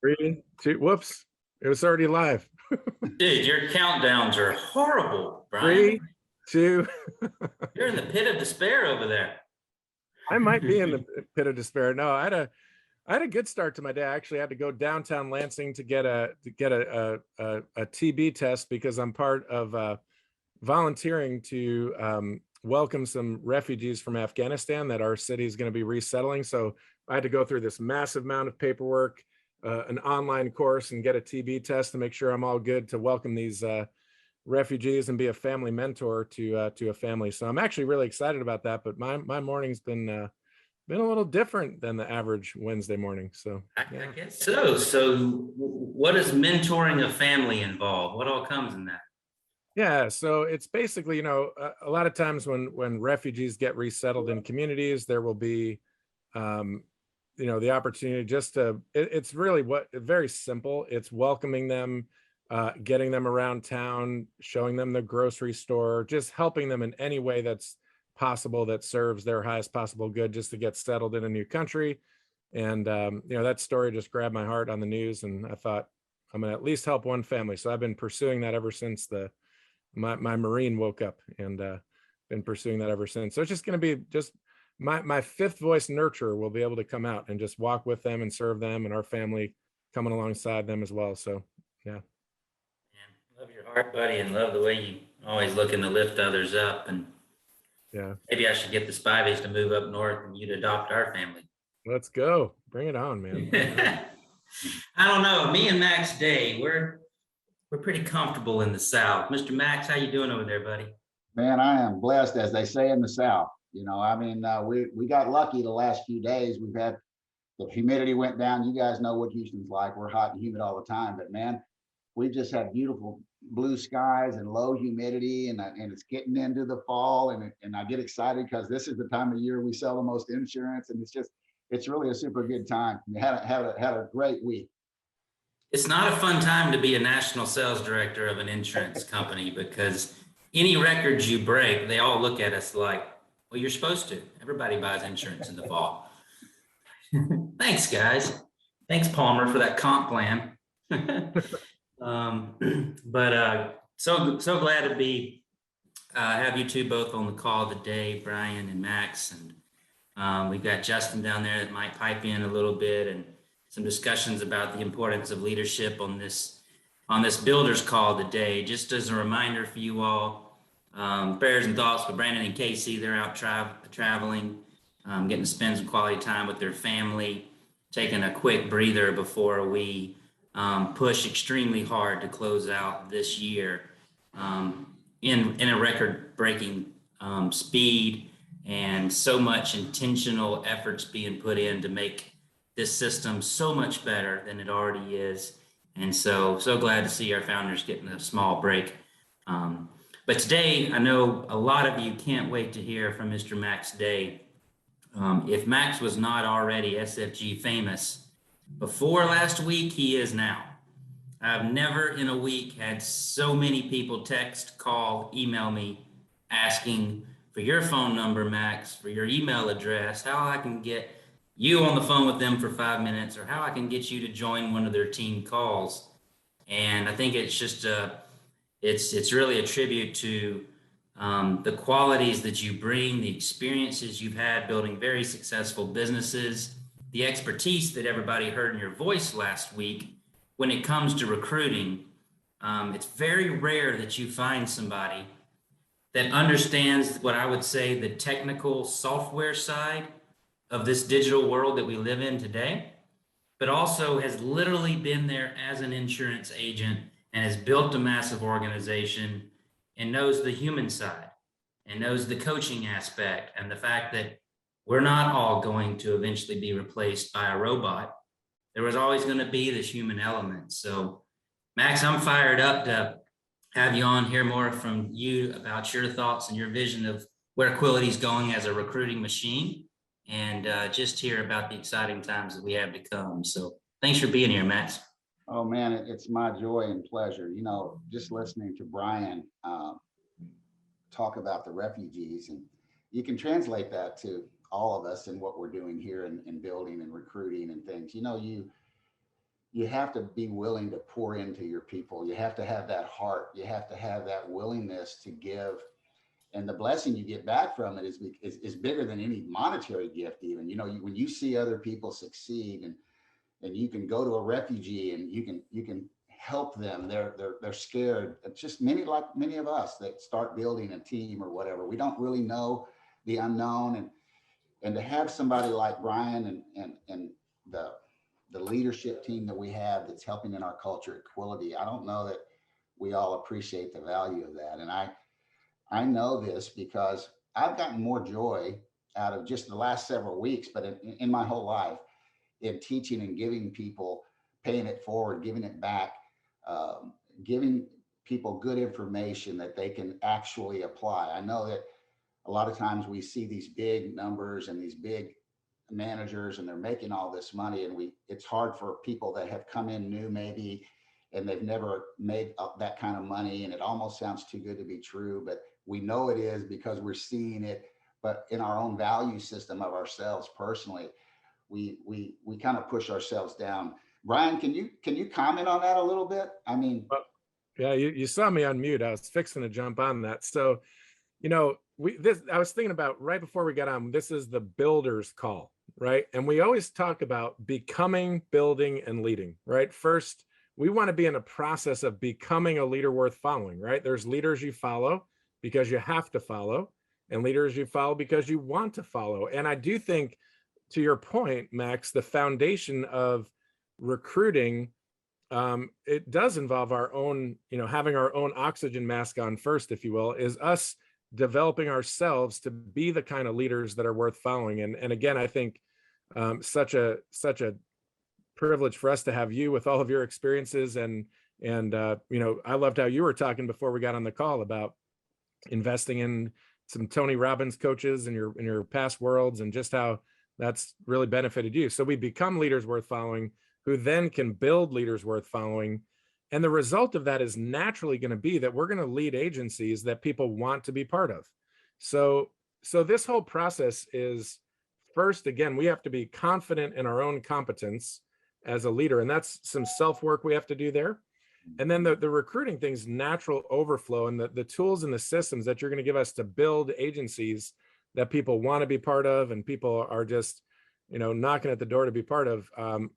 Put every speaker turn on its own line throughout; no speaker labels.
3, 2, whoops. It was already live.
Dude, your countdowns are horrible, Brian.
3, 2.
You're in the pit of despair over there.
I might be in the pit of despair. No, I had a good start to my day. I actually had to go downtown Lansing to get a TB test because I'm part of volunteering to welcome some refugees from Afghanistan that our city is going to be resettling. So I had to go through this massive amount of paperwork, an online course, and get a TB test to make sure I'm all good to welcome these refugees and be a family mentor to a family. So I'm actually really excited about that. But my morning's been a little different than the average Wednesday morning. So
I guess so. So what does mentoring a family involve? What all comes in that?
Yeah, so it's basically, a lot of times when refugees get resettled in communities, there will be, the opportunity just to, it's really very simple. It's welcoming them, getting them around town, showing them the grocery store, just helping them in any way that's possible that serves their highest possible good, just to get settled in a new country. And, that story just grabbed my heart on the news, and I thought I'm gonna at least help one family. So I've been pursuing that ever since my Marine woke up, and been pursuing that ever since. So it's just going to be just my fifth voice nurturer will be able to come out and just walk with them and serve them, and our family coming alongside them as well. So yeah.
Man, love your heart, buddy, and love the way you always looking to lift others up. And
Yeah.
maybe I should get the Spiveys to move up north and you to adopt our family.
Let's go. Bring it on, man.
I don't know. Me and Max Day, we're pretty comfortable in the South. Mr. Max, how you doing over there, buddy?
Man, I am blessed, as they say in the South. We got lucky the last few days. We've had the humidity went down. You guys know what Houston's like. We're hot and humid all the time. But man, we've just had beautiful blue skies and low humidity, and it's getting into the fall, and I get excited because this is the time of year we sell the most insurance, and it's really a super good time. We had a great week.
It's not a fun time to be a national sales director of an insurance company, because any records you break, they all look at us like, well, you're supposed to. Everybody buys insurance in the fall. Thanks, guys. Thanks, Palmer, for that comp plan. So glad to be have you two both on the call today, Brian and Max, and we've got Justin down there that might pipe in a little bit, and some discussions about the importance of leadership on this builders call today. Just as a reminder for you all, prayers and thoughts for Brandon and Casey. They're out traveling, getting to spend some quality time with their family, taking a quick breather before we push extremely hard to close out this year in a record-breaking speed, and so much intentional efforts being put in to make this system so much better than it already is. And so glad to see our founders getting a small break. But today, I know a lot of you can't wait to hear from Mr. Max Day. If Max was not already SFG famous before last week, he is now. I've never in a week had so many people text, call, email me asking for your phone number, Max, for your email address, how I can get you on the phone with them for 5 minutes, or how I can get you to join one of their team calls. And I think it's just it's really a tribute to the qualities that you bring, the experiences you've had building very successful businesses, the expertise that everybody heard in your voice last week. When it comes to recruiting, it's very rare that you find somebody that understands what I would say the technical software side of this digital world that we live in today, but also has literally been there as an insurance agent and has built a massive organization and knows the human side and knows the coaching aspect and the fact that we're not all going to eventually be replaced by a robot. There was always going to be this human element. So, Max, I'm fired up to have you on, hear more from you about your thoughts and your vision of where Quility's going as a recruiting machine, and just hear about the exciting times that we have to come. So thanks for being here, Max.
Oh man, it's my joy and pleasure. Just listening to Brian talk about the refugees, and you can translate that to all of us and what we're doing here in building and recruiting and things. you have to be willing to pour into your people. You have to have that heart. You have to have that willingness to give. And the blessing you get back from it is bigger than any monetary gift. Even, you know, when you see other people succeed, and you can go to a refugee and you can help them. They're scared. It's just many of us that start building a team or whatever. We don't really know the unknown, and to have somebody like Brian and the leadership team that we have that's helping in our culture at Quility, I don't know that we all appreciate the value of that. And I know this because I've gotten more joy out of just the last several weeks, but in my whole life, in teaching and giving people, paying it forward, giving it back, giving people good information that they can actually apply. I know that a lot of times we see these big numbers and these big managers, and they're making all this money, and it's hard for people that have come in new maybe, and they've never made that kind of money, and it almost sounds too good to be true, but we know it is because we're seeing it. But in our own value system of ourselves personally, we kind of push ourselves down. Brian, can you comment on that a little bit? I mean,
Well, yeah, you saw me on mute. I was fixing to jump on that. So, you know, I was thinking about right before we got on, this is the builder's call, right? And we always talk about becoming, building, and leading, right? First, we want to be in a process of becoming a leader worth following, right? There's leaders you follow because you have to follow, and leaders you follow because you want to follow. And I do think, to your point, Max, the foundation of recruiting, it does involve our own, you know, having our own oxygen mask on first, if you will, is us developing ourselves to be the kind of leaders that are worth following. And again, I think such a privilege for us to have you with all of your experiences, and you know, I loved how you were talking before we got on the call about investing in some Tony Robbins coaches in your past worlds, and just how that's really benefited you. So we become leaders worth following, who then can build leaders worth following. And the result of that is naturally going to be that we're going to lead agencies that people want to be part of. So this whole process is, first, again, we have to be confident in our own competence as a leader. And that's some self-work we have to do there. And then the recruiting thing's natural overflow, and the tools and the systems that you're going to give us to build agencies that people want to be part of, and people are just, you know, knocking at the door to be part of,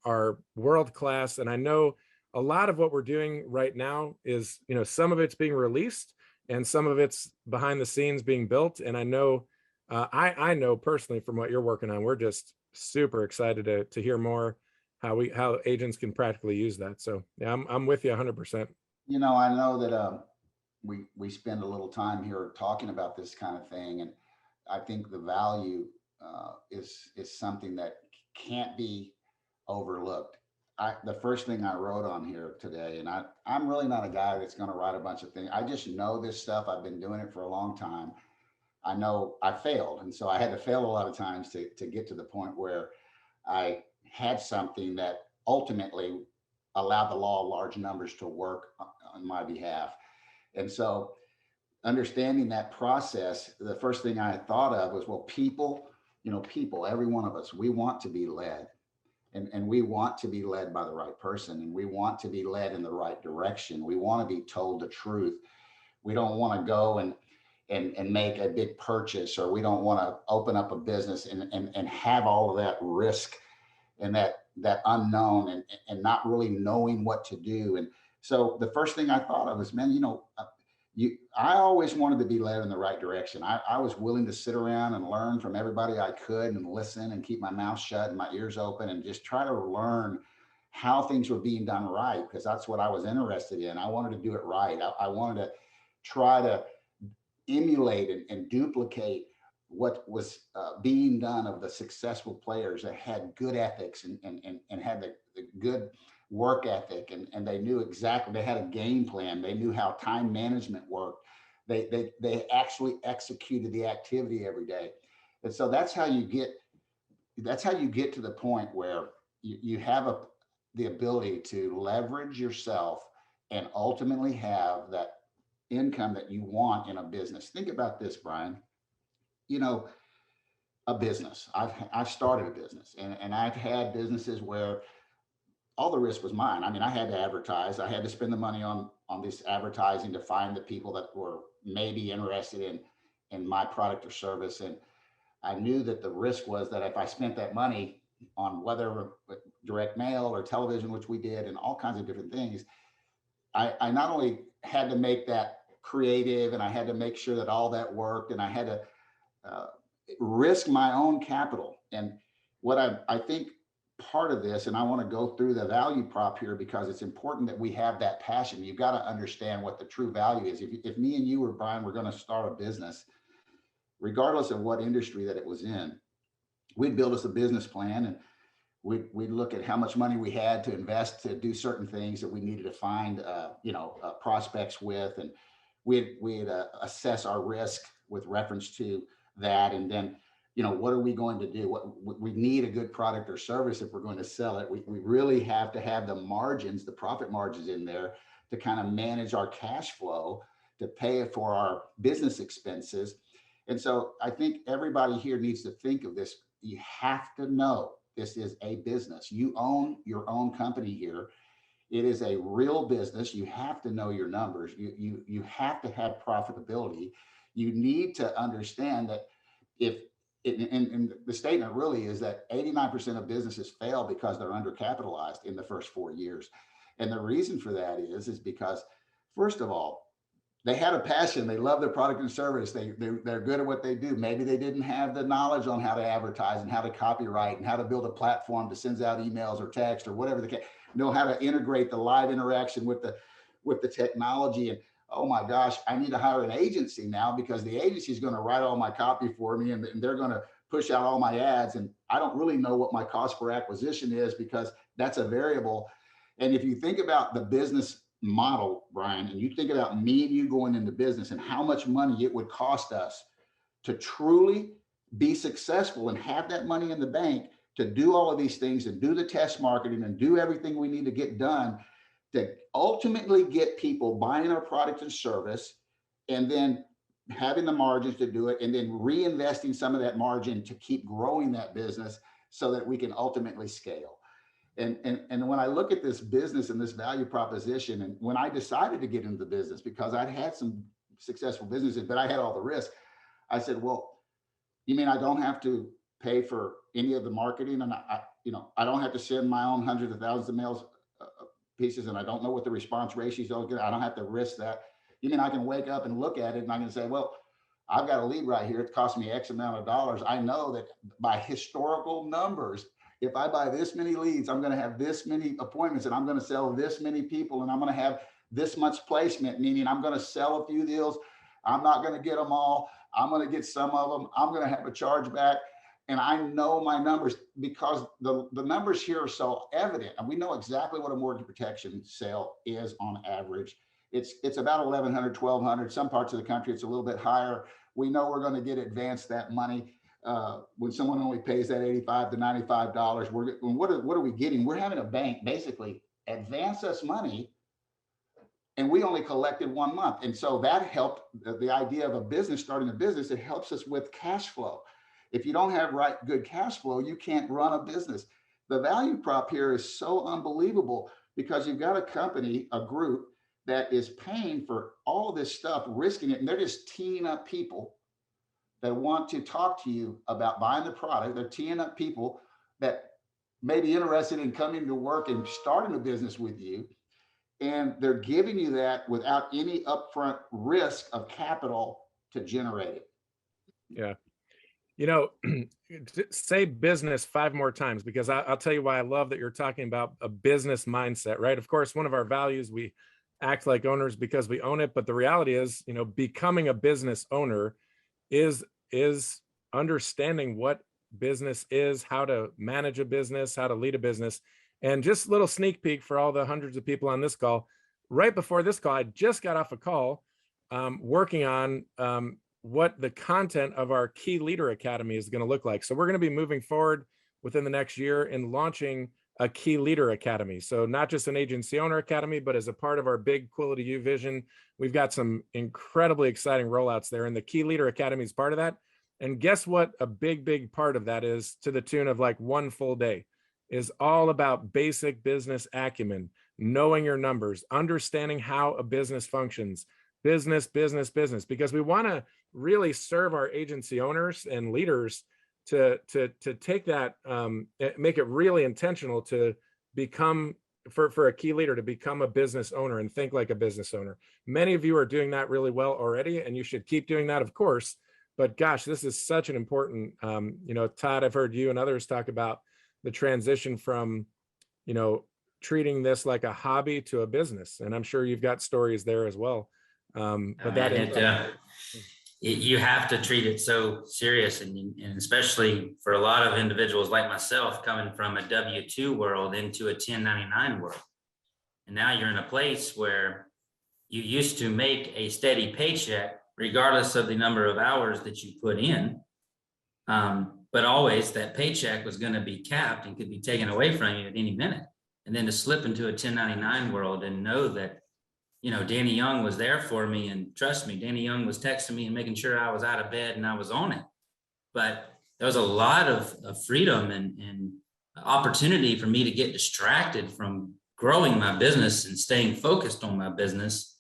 are world-class. And I know a lot of what we're doing right now is, you know, some of it's being released and some of it's behind the scenes being built. And I know, I know personally from what you're working on, we're just super excited to hear more how agents can practically use that. So yeah, I'm with you 100%.
you know, I know that we spend a little time here talking about this kind of thing, and I think the value is something that can't be overlooked. The first thing I wrote on here today, and I'm really not a guy that's going to write a bunch of things. I just know this stuff. I've been doing it for a long time. I know I failed, and so I had to fail a lot of times to get to the point where I had something that ultimately allowed the law of large numbers to work on my behalf. And so, understanding that process, the first thing I thought of was, well, people, every one of us, we want to be led. And we want to be led by the right person, and we want to be led in the right direction. We want to be told the truth. We don't want to go and make a big purchase, or we don't want to open up a business and have all of that risk and that unknown and not really knowing what to do. And so the first thing I thought of was, man, I always wanted to be led in the right direction. I was willing to sit around and learn from everybody I could, and listen and keep my mouth shut and my ears open, and just try to learn how things were being done right, because that's what I was interested in. I wanted to do it right. I wanted to try to emulate and duplicate what was being done of the successful players that had good ethics and had the good work ethic, and they knew exactly, they had a game plan. They knew how time management worked. They actually executed the activity every day. And so that's how you get to the point where you have the ability to leverage yourself and ultimately have that income that you want in a business. Think about this, Brian. A business. I've started a business, and I've had businesses where all the risk was mine. I mean, I had to advertise. I had to spend the money on this advertising to find the people that were maybe interested in my product or service. And I knew that the risk was that if I spent that money on whether direct mail or television, which we did, and all kinds of different things, I not only had to make that creative, and I had to make sure that all that worked, and I had to uh, risk my own capital. And what I think part of this, and I want to go through the value prop here because it's important that we have that passion. You've got to understand what the true value is. If me and you or Brian were going to start a business, regardless of what industry that it was in, we'd build us a business plan, and we'd look at how much money we had to invest to do certain things that we needed to find, prospects with, and we'd assess our risk with reference to that, and then, what are we going to do? What we need a good product or service if we're going to sell it. We really have to have the margins, the profit margins in there to kind of manage our cash flow to pay for our business expenses. And so I think everybody here needs to think of this. You have to know this is a business. You own your own company here. It is a real business. You have to know your numbers. You have to have profitability. You need to understand that if and the statement really is that 89% of businesses fail because they're undercapitalized in the first 4 years. And the reason for that is because, first of all, they had a passion. They love their product and service. They're good at what they do. Maybe they didn't have the knowledge on how to advertise and how to copyright and how to build a platform to send out emails or text or whatever they can, know how to integrate the live interaction with the technology. And oh my gosh, I need to hire an agency now because the agency is going to write all my copy for me, and they're going to push out all my ads. And I don't really know what my cost per acquisition is because that's a variable. And if you think about the business model, Brian, and you think about me and you going into business and how much money it would cost us to truly be successful and have that money in the bank to do all of these things and do the test marketing and do everything we need to get done to ultimately get people buying our product and service, and then having the margins to do it, and then reinvesting some of that margin to keep growing that business so that we can ultimately scale. And when I look at this business and this value proposition, and when I decided to get into the business, because I'd had some successful businesses, but I had all the risk, I said, well, you mean I don't have to pay for any of the marketing, and I don't have to send my own hundreds of thousands of mails pieces, and I don't know what the response ratios are. I don't have to risk that. You mean I can wake up and look at it and I can say, well, I've got a lead right here. It cost me X amount of dollars. I know that by historical numbers, if I buy this many leads, I'm going to have this many appointments, and I'm going to sell this many people, and I'm going to have this much placement, meaning I'm going to sell a few deals. I'm not going to get them all. I'm going to get some of them. I'm going to have a chargeback. And I know my numbers because the numbers here are so evident. And we know exactly what a mortgage protection sale is on average. It's about $1,100, $1,200. Some parts of the country, it's a little bit higher. We know we're going to get advanced that money. When someone only pays that $85 to $95, what are we getting? We're having a bank basically advance us money, and we only collected 1 month. And so that helped the idea of a business, starting a business. It helps us with cash flow. If you don't have good cash flow, you can't run a business. The value prop here is so unbelievable because you've got a company, a group that is paying for all this stuff, risking it, and they're just teeing up people that want to talk to you about buying the product. They're teeing up people that may be interested in coming to work and starting a business with you. And they're giving you that without any upfront risk of capital to generate it.
Yeah. Say business 5 more times, because I'll tell you why I love that you're talking about a business mindset, right? Of course, one of our values, we act like owners because we own it. But the reality is, becoming a business owner is understanding what business is, how to manage a business, how to lead a business. And just a little sneak peek for all the hundreds of people on this call. Right before this call, I just got off a call working on what the content of our Key Leader Academy is going to look like. So we're going to be moving forward within the next year in launching a Key Leader Academy. So not just an agency owner academy, but as a part of our big Quility U vision, we've got some incredibly exciting rollouts there. And the Key Leader Academy is part of that. And guess what? A big part of that is, to the tune of like 1 full day. is all about basic business acumen, knowing your numbers, understanding how a business functions, business, because we want to really serve our agency owners and leaders to take that, make it really intentional to become, for a key leader to become a business owner and think like a business owner. Many of you are doing that really well already, and you should keep doing that, of course. But gosh, this is such an important, Todd, I've heard you and others talk about the transition from, treating this like a hobby to a business. And I'm sure you've got stories there as well. But
you have to treat it so serious, and especially for a lot of individuals like myself coming from a W-2 world into a 1099 world. And now you're in a place where you used to make a steady paycheck regardless of the number of hours that you put in. But always that paycheck was going to be capped and could be taken away from you at any minute. And then to slip into a 1099 world and know that, Danny Young was there for me, and trust me, Danny Young was texting me and making sure I was out of bed and I was on it. But there was a lot of freedom and opportunity for me to get distracted from growing my business and staying focused on my business,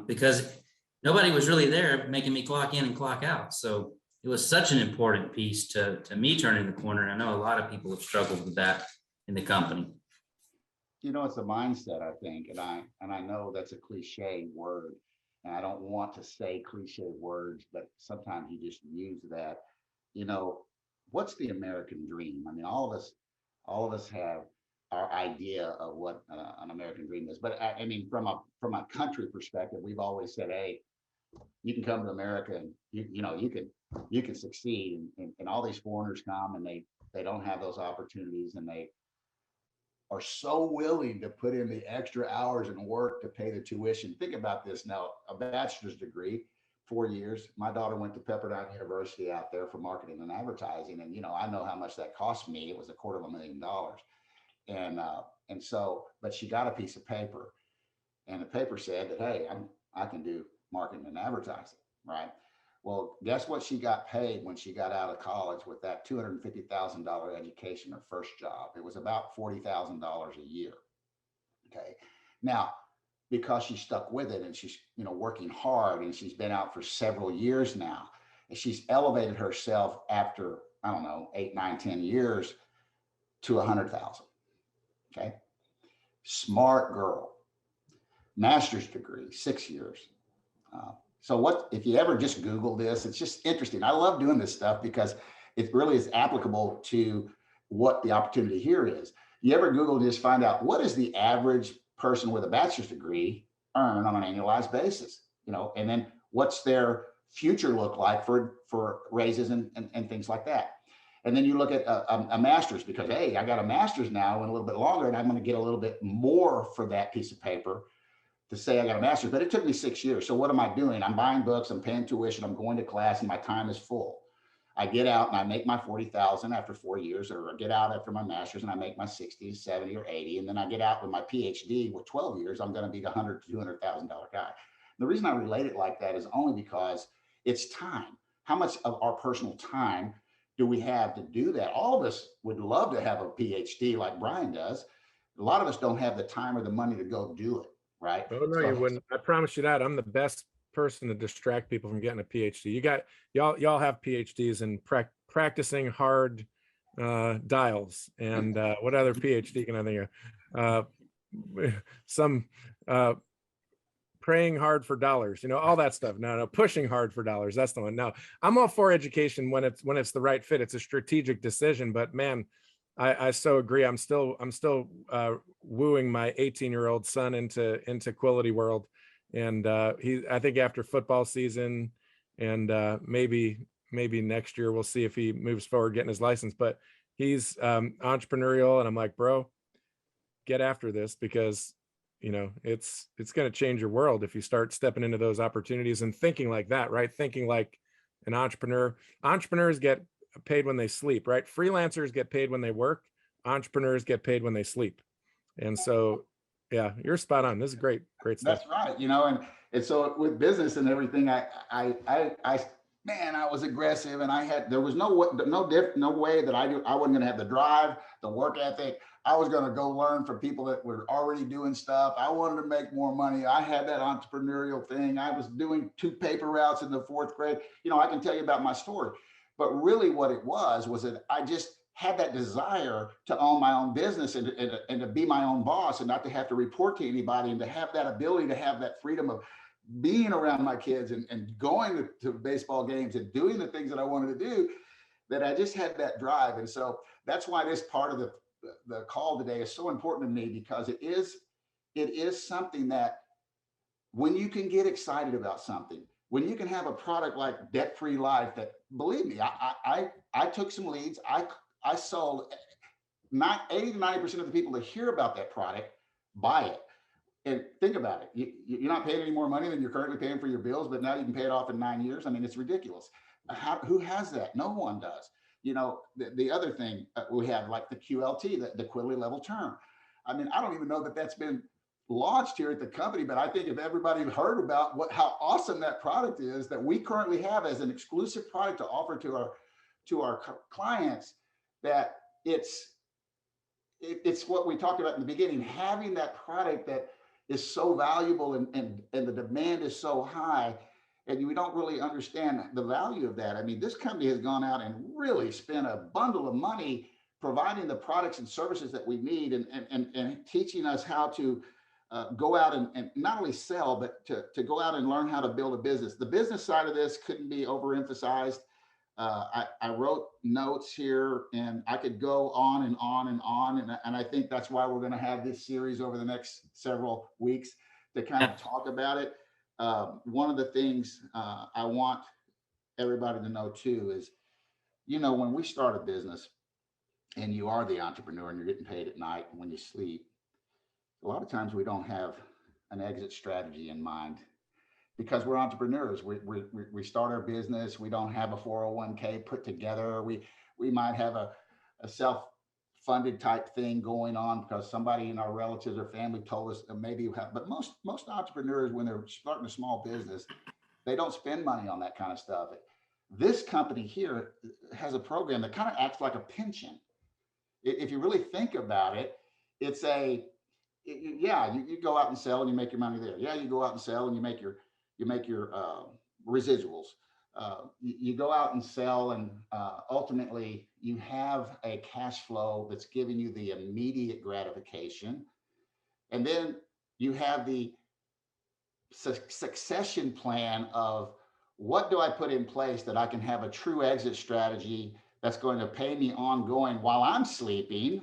because nobody was really there making me clock in and clock out. So it was such an important piece to me turning the corner. And I know a lot of people have struggled with that in the company.
It's a mindset, I think, and I know that's a cliche word, and I don't want to say cliche words, but sometimes you just use that. What's the American dream? I mean, all of us have our idea of what an American dream is, but I mean, from a country perspective, we've always said, hey, you can come to America and you can succeed, and all these foreigners come and they don't have those opportunities, and they are so willing to put in the extra hours and work to pay the tuition. Think about this now, a bachelor's degree, 4 years. My daughter went to Pepperdine University out there for marketing and advertising. And, I know how much that cost me. It was $250,000. And so, but she got a piece of paper, and the paper said that, hey, I can do marketing and advertising, right? Well, guess what she got paid when she got out of college with that $250,000 education, her first job? It was about $40,000 a year. Okay. Now, because she stuck with it and she's, working hard, and she's been out for several years now, and she's elevated herself after, I don't know, 8, 9, 10 years to 100,000. Okay. Smart girl, master's degree, 6 years. So what, if you ever just Google this, it's just interesting. I love doing this stuff because it really is applicable to what the opportunity here is. You ever Google, just find out what is the average person with a bachelor's degree earn on an annualized basis, and then what's their future look like for raises and things like that. And then you look at a master's, because, hey, I got a master's now and a little bit longer, and I'm going to get a little bit more for that piece of paper to say I got a master's, but it took me 6 years. So what am I doing? I'm buying books, I'm paying tuition, I'm going to class, and my time is full. I get out and I make my 40,000 after 4 years, or I get out after my master's and I make my 60, 70, or 80. And then I get out with my PhD with 12 years, I'm going to be the $100,000 to $200,000 guy. The reason I relate it like that is only because it's time. How much of our personal time do we have to do that? All of us would love to have a PhD like Brian does. A lot of us don't have the time or the money to go do it. Right?
Oh, no, you wouldn't. I promise you that. I'm the best person to distract people from getting a PhD. Y'all have PhDs in practicing hard dials, and what other PhD can I think of? Some praying hard for dollars, all that stuff. No, pushing hard for dollars. That's the one. No, I'm all for education when it's the right fit. It's a strategic decision, but man, I so agree. I'm still wooing my 18-year-old son into Quality World, and I think after football season, and maybe next year we'll see if he moves forward getting his license. But he's entrepreneurial, and I'm like, bro, get after this, because it's going to change your world if you start stepping into those opportunities and thinking like that, right? Thinking like an entrepreneur. Entrepreneurs get paid when they sleep, right? Freelancers get paid when they work. Entrepreneurs get paid when they sleep. And so, yeah, you're spot on. This is great stuff.
That's right. And so with business and everything, I man, I was aggressive, and there was no way that I wasn't going to have the drive, the work ethic. I was going to go learn from people that were already doing stuff. I wanted to make more money. I had that entrepreneurial thing. I was doing 2 paper routes in the 4th grade. You know, I can tell you about my story, but really what it was that I just had that desire to own my own business and to be my own boss and not to have to report to anybody, and to have that ability to have that freedom of being around my kids and going to baseball games and doing the things that I wanted to do, that I just had that drive. And so that's why this part of the call today is so important to me, because it is something that when you can get excited about something, when you can have a product like Debt Free Life, that, believe me, I took some leads. I sold, not 80 to 90% of the people that hear about that product buy it. And think about it. You're not paying any more money than you're currently paying for your bills, but now you can pay it off in 9 years. I mean, it's ridiculous. Who has that? No one does. You know, the other thing we have, like the QLT, the quarterly level term. I mean, I don't even know that that's been launched here at the company, but I think if everybody heard about how awesome that product is that we currently have as an exclusive product to offer to our clients, that it's what we talked about in the beginning, having that product that is so valuable and the demand is so high, and we don't really understand the value of that. I mean, this company has gone out and really spent a bundle of money providing the products and services that we need, and teaching us how to go out and not only sell, but to go out and learn how to build a business. The business side of this couldn't be overemphasized. I wrote notes here, and I could go on and on and on. And I think that's why we're going to have this series over the next several weeks to kind of talk about it. One of the things I want everybody to know too is, you know, when we start a business and you are the entrepreneur and you're getting paid at night when you sleep, a lot of times we don't have an exit strategy in mind, because we're entrepreneurs. We start our business. We don't have a 401k put together. We might have a self-funded type thing going on because somebody in our relatives or family told us that maybe you have. But most entrepreneurs, when they're starting a small business, they don't spend money on that kind of stuff. This company here has a program that kind of acts like a pension. If you really think about it, it's you go out and sell and you make your money there. Yeah, you go out and sell and you make your residuals. You go out and sell, and ultimately you have a cash flow that's giving you the immediate gratification. And then you have the succession plan of, what do I put in place that I can have a true exit strategy that's going to pay me ongoing while I'm sleeping.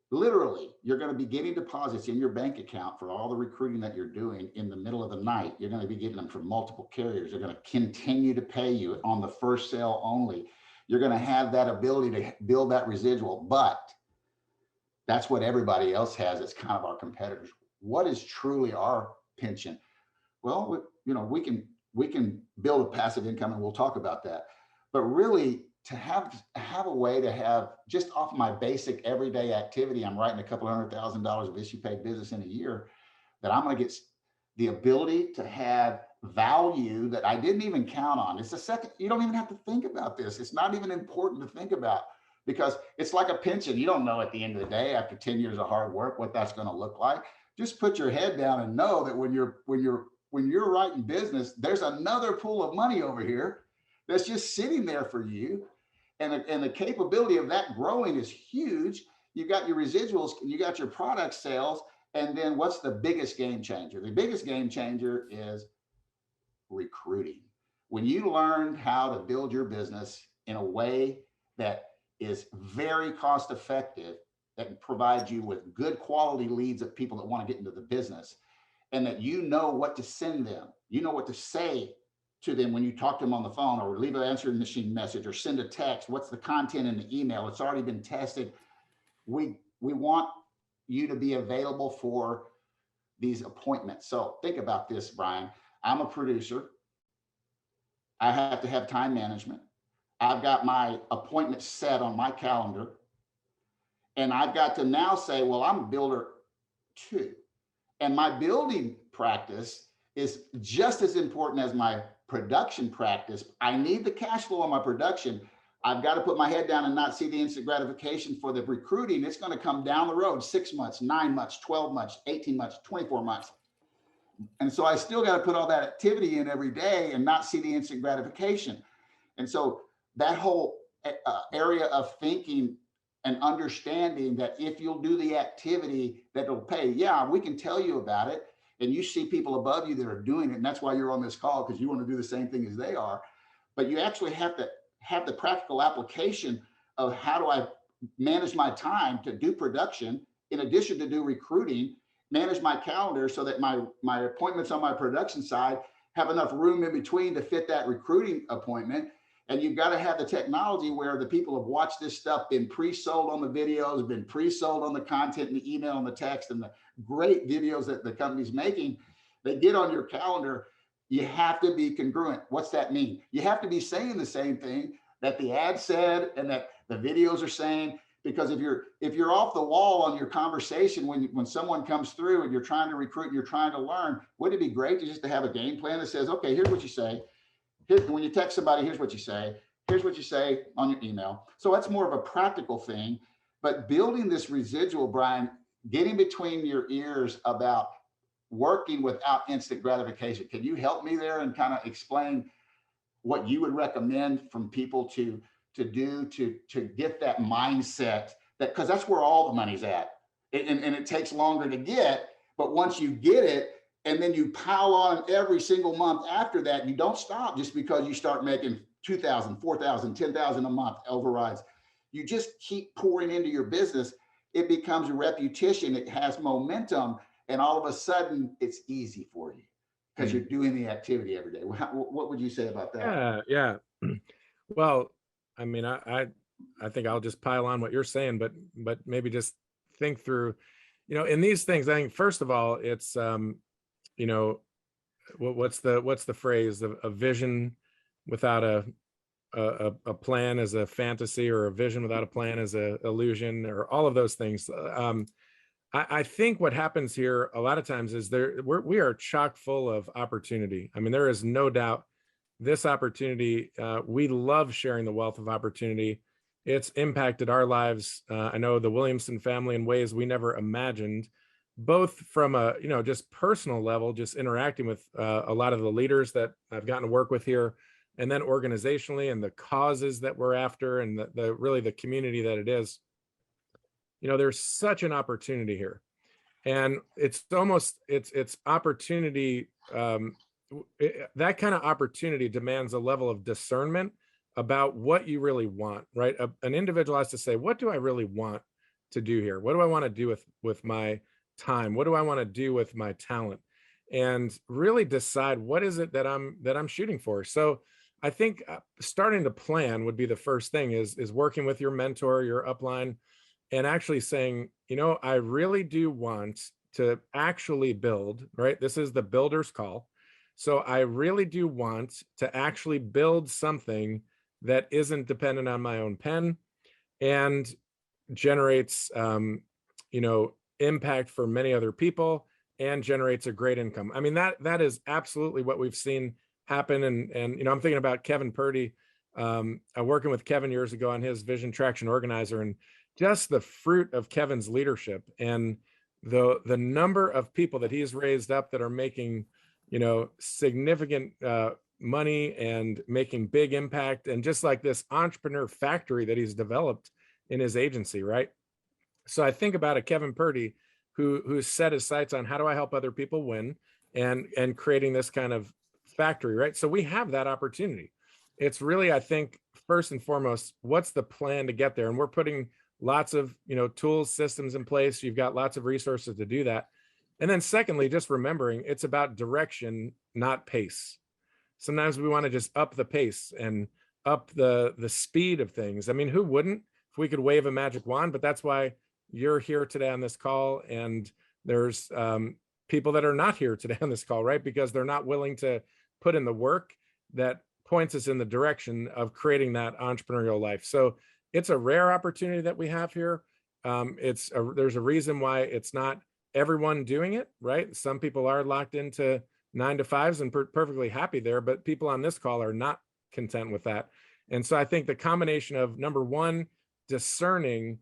Literally, you're going to be getting deposits in your bank account for all the recruiting that you're doing in the middle of the night. You're going to be getting them from multiple carriers. They're going to continue to pay you on the first sale only. You're going to have that ability to build that residual, but that's what everybody else has. It's kind of our competitors. What is truly our pension? Well, you know, we can build a passive income, and we'll talk about that. But really, to have a way to have, just off my basic everyday activity, I'm writing a couple $100,000 of issue paid business in a year, that I'm going to get the ability to have value that I didn't even count on. It's a second, you don't even have to think about this. It's not even important to think about, because it's like a pension. You don't know at the end of the day, after 10 years of hard work, what that's going to look like. Just put your head down and know that when you're writing business, there's another pool of money over here that's just sitting there for you. And the capability of that growing is huge. You got your residuals, you got your product sales, and then what's the biggest game changer? The biggest game changer is recruiting. When you learn how to build your business in a way that is very cost effective, that provides you with good quality leads of people that want to get into the business, and that you know what to send them, you know what to say to them when you talk to them on the phone, or leave an answering machine message, or send a text. What's the content in the email? It's already been tested. We want you to be available for these appointments. So think about this, Brian. I'm a producer. I have to have time management. I've got my appointments set on my calendar. And I've got to now say, well, I'm a builder too. And my building practice is just as important as my production practice. I need the cash flow on my production. I've got to put my head down and not see the instant gratification for the recruiting. It's going to come down the road 6 months, 9 months, 12 months, 18 months, 24 months. And so I still got to put all that activity in every day and not see the instant gratification. And so that whole area of thinking and understanding that if you'll do the activity that it'll pay, yeah, we can tell you about it. And you see people above you that are doing it. And that's why you're on this call, because you want to do the same thing as they are. But you actually have to have the practical application of how do I manage my time to do production in addition to do recruiting, manage my calendar so that my appointments on my production side have enough room in between to fit that recruiting appointment. And you've got to have the technology where the people have watched this stuff, been pre-sold on the videos, been pre-sold on the content and the email and the text and the great videos that the company's making. They get on your calendar. You have to be congruent. What's that mean? You have to be saying the same thing that the ad said and that the videos are saying, because if you're off the wall on your conversation when someone comes through and you're trying to recruit and you're trying to learn, wouldn't it be great to have a game plan that says, okay, here's what you say. When you text somebody, here's what you say. Here's what you say on your email. So that's more of a practical thing, but building this residual, Brian, getting between your ears about working without instant gratification. Can you help me there and kind of explain what you would recommend from people to do to get that mindset, that because that's where all the money's at, and it takes longer to get, but once you get it and then you pile on every single month after that, you don't stop just because you start making 2,000, 4,000, 10,000 a month overrides. You just keep pouring into your business. It becomes a repetition. It has momentum. And all of a sudden it's easy for you because you're doing the activity every day. What would you say about that?
Yeah. Well, I mean, I think I'll just pile on what you're saying, but maybe just think through, in these things, I think, first of all, it's, what's the phrase? A vision without a plan is a fantasy, or a vision without a plan is a illusion, or all of those things. I think what happens here a lot of times is we are chock full of opportunity. I mean, there is no doubt this opportunity, we love sharing the wealth of opportunity. It's impacted our lives. I know the Williamson family in ways we never imagined, both from a, just personal level, just interacting with a lot of the leaders that I've gotten to work with here, and then organizationally and the causes that we're after, and the really the community that it is. There's such an opportunity here, and it's almost it's opportunity. That kind of opportunity demands a level of discernment about what you really want, right? An individual has to say, what do I really want to do here? What do I want to do with my time? What do I want to do with my talent? And really decide what is it that I'm shooting for. So I think starting to plan would be the first thing, is working with your mentor, your upline, and actually saying, I really do want to actually build, right? This is the builder's call. So I really do want to actually build something that isn't dependent on my own pen and generates, impact for many other people and generates a great income. I mean, that is absolutely what we've seen happen. And I'm thinking about Kevin Purdy. Working with Kevin years ago on his Vision Traction Organizer, and just the fruit of Kevin's leadership and the number of people that he's raised up that are making, significant money and making big impact, and just like this entrepreneur factory that he's developed in his agency, right? So I think about a Kevin Purdy who set his sights on how do I help other people win, and creating this kind of factory, right? So we have that opportunity. It's really, I think, first and foremost, what's the plan to get there? And we're putting lots of, tools, systems in place. You've got lots of resources to do that. And then secondly, just remembering it's about direction, not pace. Sometimes we want to just up the pace and up the speed of things. I mean, who wouldn't if we could wave a magic wand? But that's why you're here today on this call. And there's people that are not here today on this call, right? Because they're not willing to put in the work that points us in the direction of creating that entrepreneurial life. So it's a rare opportunity that we have here. There's a reason why it's not everyone doing it, right? Some people are locked into 9 to 5s and perfectly happy there, but people on this call are not content with that. And so I think the combination of, number one, discerning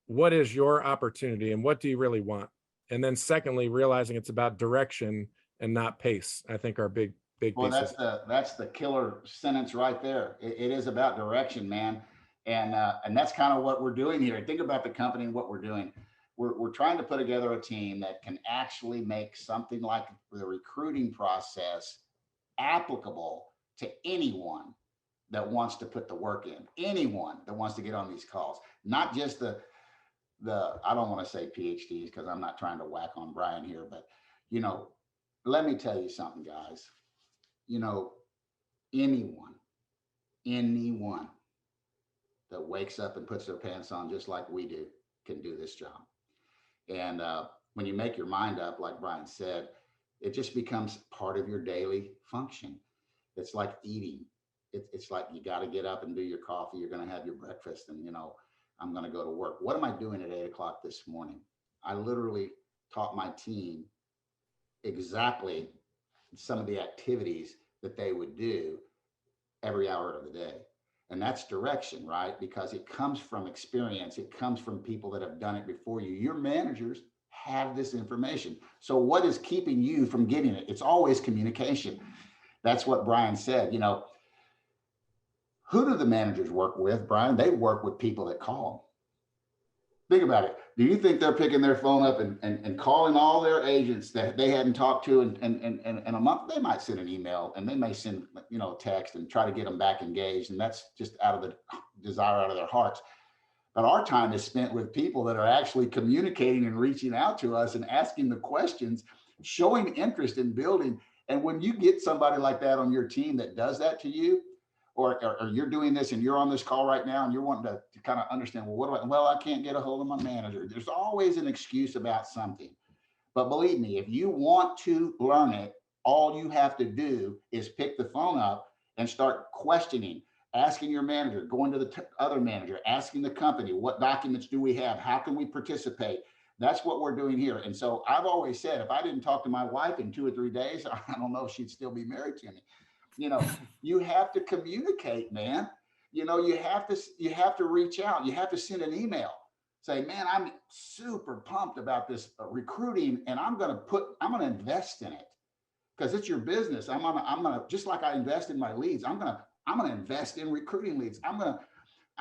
what is your opportunity and what do you really want, and then secondly, realizing it's about direction and not pace, I think are big
Well,
pieces.
that's the killer sentence right there. It is about direction, man. And that's kind of what we're doing here. Think about the company and what we're doing. We're trying to put together a team that can actually make something like the recruiting process applicable to anyone that wants to put the work in, anyone that wants to get on these calls, not just the I don't want to say PhDs because I'm not trying to whack on Brian here, but let me tell you something, guys. Anyone that wakes up and puts their pants on just like we do can do this job. And when you make your mind up, like Brian said, it just becomes part of your daily function. It's like eating. It's like you got to get up and do your coffee. You're going to have your breakfast, and I'm going to go to work. What am I doing at 8 o'clock this morning? I literally taught my team exactly some of the activities that they would do every hour of the day. And that's direction, right? Because it comes from experience. It comes from people that have done it before you. Your managers have this information. So what is keeping you from getting it? It's always communication. That's what Brian said. Who do the managers work with, Brian? They work with people that call. Think about it. Do you think they're picking their phone up and calling all their agents that they hadn't talked to in a month? They might send an email, and they may send text and try to get them back engaged, and that's just out of the desire out of their hearts. But our time is spent with people that are actually communicating and reaching out to us and asking the questions, showing interest in building. And when you get somebody like that on your team that does that to you, or you're doing this and you're on this call right now and you're wanting to kind of understand, well, I can't get a hold of my manager. There's always an excuse about something. But believe me, if you want to learn it, all you have to do is pick the phone up and start questioning, asking your manager, going to the other manager, asking the company, what documents do we have? How can we participate? That's what we're doing here. And so I've always said, if I didn't talk to my wife in 2 or 3 days, I don't know if she'd still be married to me. You have to communicate, man. You have to reach out. You have to send an email. Say, man, I'm super pumped about this recruiting, and I'm going to invest in it because it's your business. I'm gonna just like I invest in my leads. I'm gonna invest in recruiting leads. And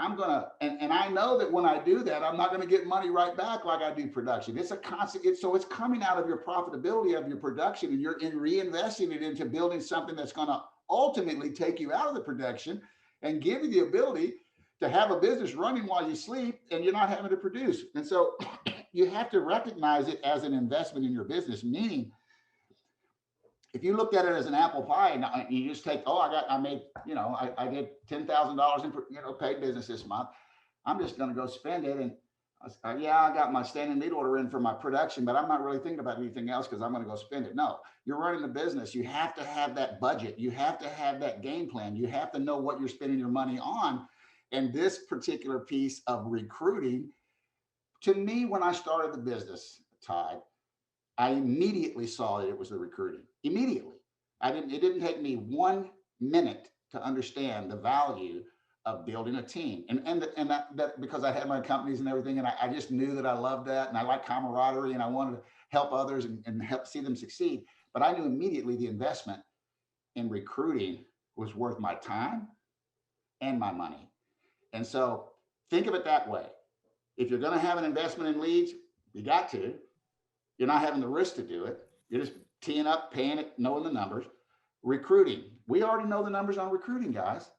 I know that when I do that, I'm not going to get money right back like I do production. It's a constant. So it's coming out of your profitability of your production, and you're reinvesting it into building something that's going to ultimately take you out of the production and give you the ability to have a business running while you sleep and you're not having to produce. And so you have to recognize it as an investment in your business, meaning if you looked at it as an apple pie and you just take, I did $10,000 in paid business this month. I'm just going to go spend it. And I got my standing lead order in for my production, but I'm not really thinking about anything else because I'm going to go spend it. No, you're running the business. You have to have that budget. You have to have that game plan. You have to know what you're spending your money on. And this particular piece of recruiting, to me, when I started the business, Todd, I immediately saw that it was the recruiting. Immediately. It didn't take me 1 minute to understand the value of building a team. And that because I had my companies and everything, and I just knew that I loved that, and I like camaraderie, and I wanted to help others and help see them succeed. But I knew immediately the investment in recruiting was worth my time and my money. And so think of it that way. If you're going to have an investment in leads, you got to. You're not having the risk to do it. You're just teeing up, paying it, knowing the numbers. Recruiting. We already know the numbers on recruiting, guys.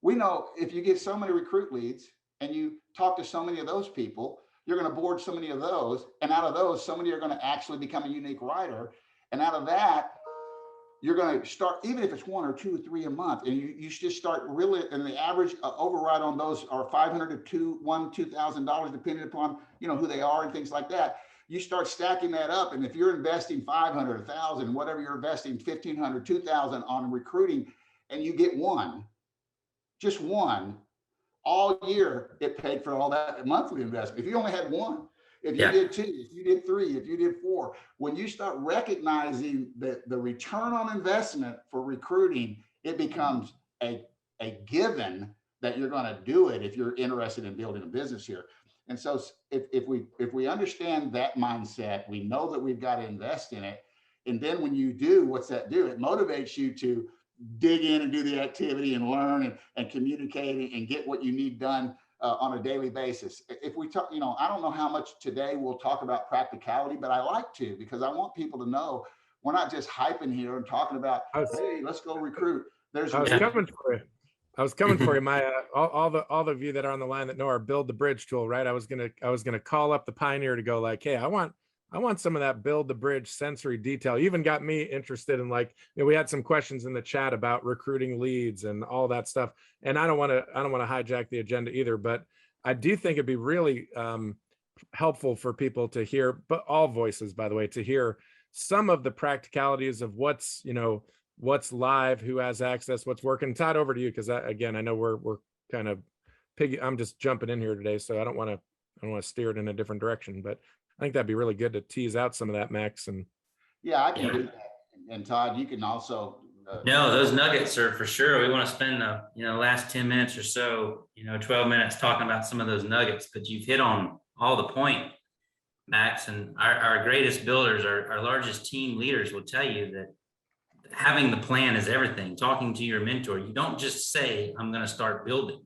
We know if you get so many recruit leads and you talk to so many of those people, you're going to board so many of those. And out of those, so many are going to actually become a unique writer. And out of that, you're going to start, even if it's 1 or 2 or 3 a month, and you just start really, and the average override on those are $500 to $2,000, depending upon, who they are and things like that. You start stacking that up. And if you're investing 500, 1,000, whatever you're investing, 1,500, 2,000 on recruiting, and you get one, just one, all year, it paid for all that monthly investment. If you only had one, if you
Yeah.
did 2, if you did 3, if you did 4, when you start recognizing the return on investment for recruiting, it becomes a given that you're going to do it if you're interested in building a business here. And so if we understand that mindset, we know that we've got to invest in it. And then when you do, what's that do? It motivates you to dig in and do the activity and learn and communicate and get what you need done on a daily basis. If we talk, I don't know how much today we'll talk about practicality, but I like to, because I want people to know we're not just hyping here and talking about, hey, let's go recruit.
I was coming for you. I was coming for you. My all the of you that are on the line that know our build the bridge tool, right? I was gonna call up the Pioneer to go like, hey, I want some of that build the bridge sensory detail. You even got me interested in, like, we had some questions in the chat about recruiting leads and all that stuff. And I don't want to hijack the agenda either, but I do think it'd be really helpful for people to hear, but all voices, by the way, to hear some of the practicalities of what's live, who has access, what's working. Todd, over to you, because again, I know we're kind of I'm just jumping in here today, so I don't want to steer it in a different direction, but I think that'd be really good to tease out some of that, Max. And
yeah, I can do that. And Todd, you can also.
No, those nuggets are for sure. We want to spend the last 10 minutes or so, 12 minutes talking about some of those nuggets, but you've hit on all the point, Max. And our greatest builders, our largest team leaders will tell you that having the plan is everything. Talking to your mentor, you don't just say, I'm going to start building.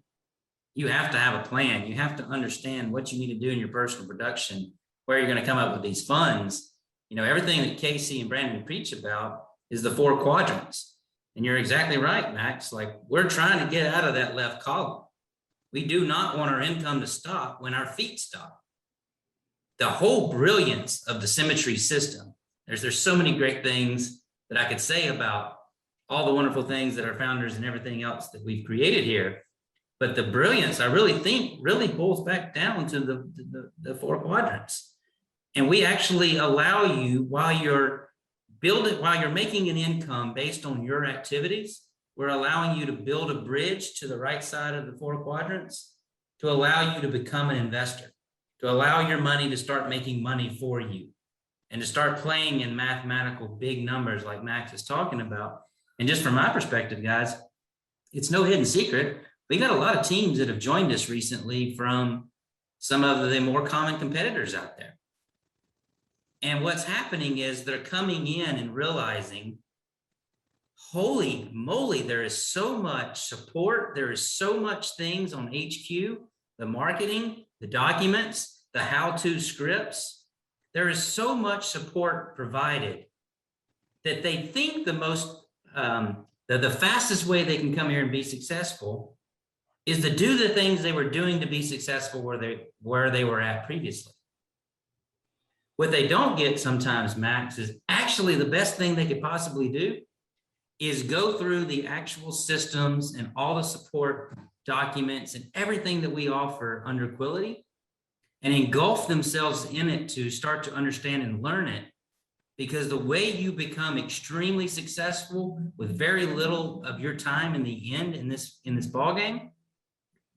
You have to have a plan. You have to understand what you need to do in your personal production, where you're going to come up with these funds. Everything that Casey and Brandon preach about is the 4 quadrants. And you're exactly right, Max. Like, we're trying to get out of that left column. We do not want our income to stop when our feet stop. The whole brilliance of the Symmetry system, there's so many great things that I could say about all the wonderful things that our founders and everything else that we've created here. But the brilliance, I really think, really boils back down to the 4 quadrants. And we actually allow you, while you're making an income based on your activities, we're allowing you to build a bridge to the right side of the 4 quadrants to allow you to become an investor, to allow your money to start making money for you, and to start playing in mathematical big numbers like Max is talking about. And just from my perspective, guys, it's no hidden secret. We got a lot of teams that have joined us recently from some of the more common competitors out there. And what's happening is they're coming in and realizing, holy moly, there is so much support. There is so much things on HQ, the marketing, the documents, the how-to scripts. There is so much support provided that they think the fastest way they can come here and be successful is to do the things they were doing to be successful where they were at previously. What they don't get sometimes, Max, is actually the best thing they could possibly do is go through the actual systems and all the support documents and everything that we offer under Quility and engulf themselves in it to start to understand and learn it. Because the way you become extremely successful with very little of your time in the end in this ballgame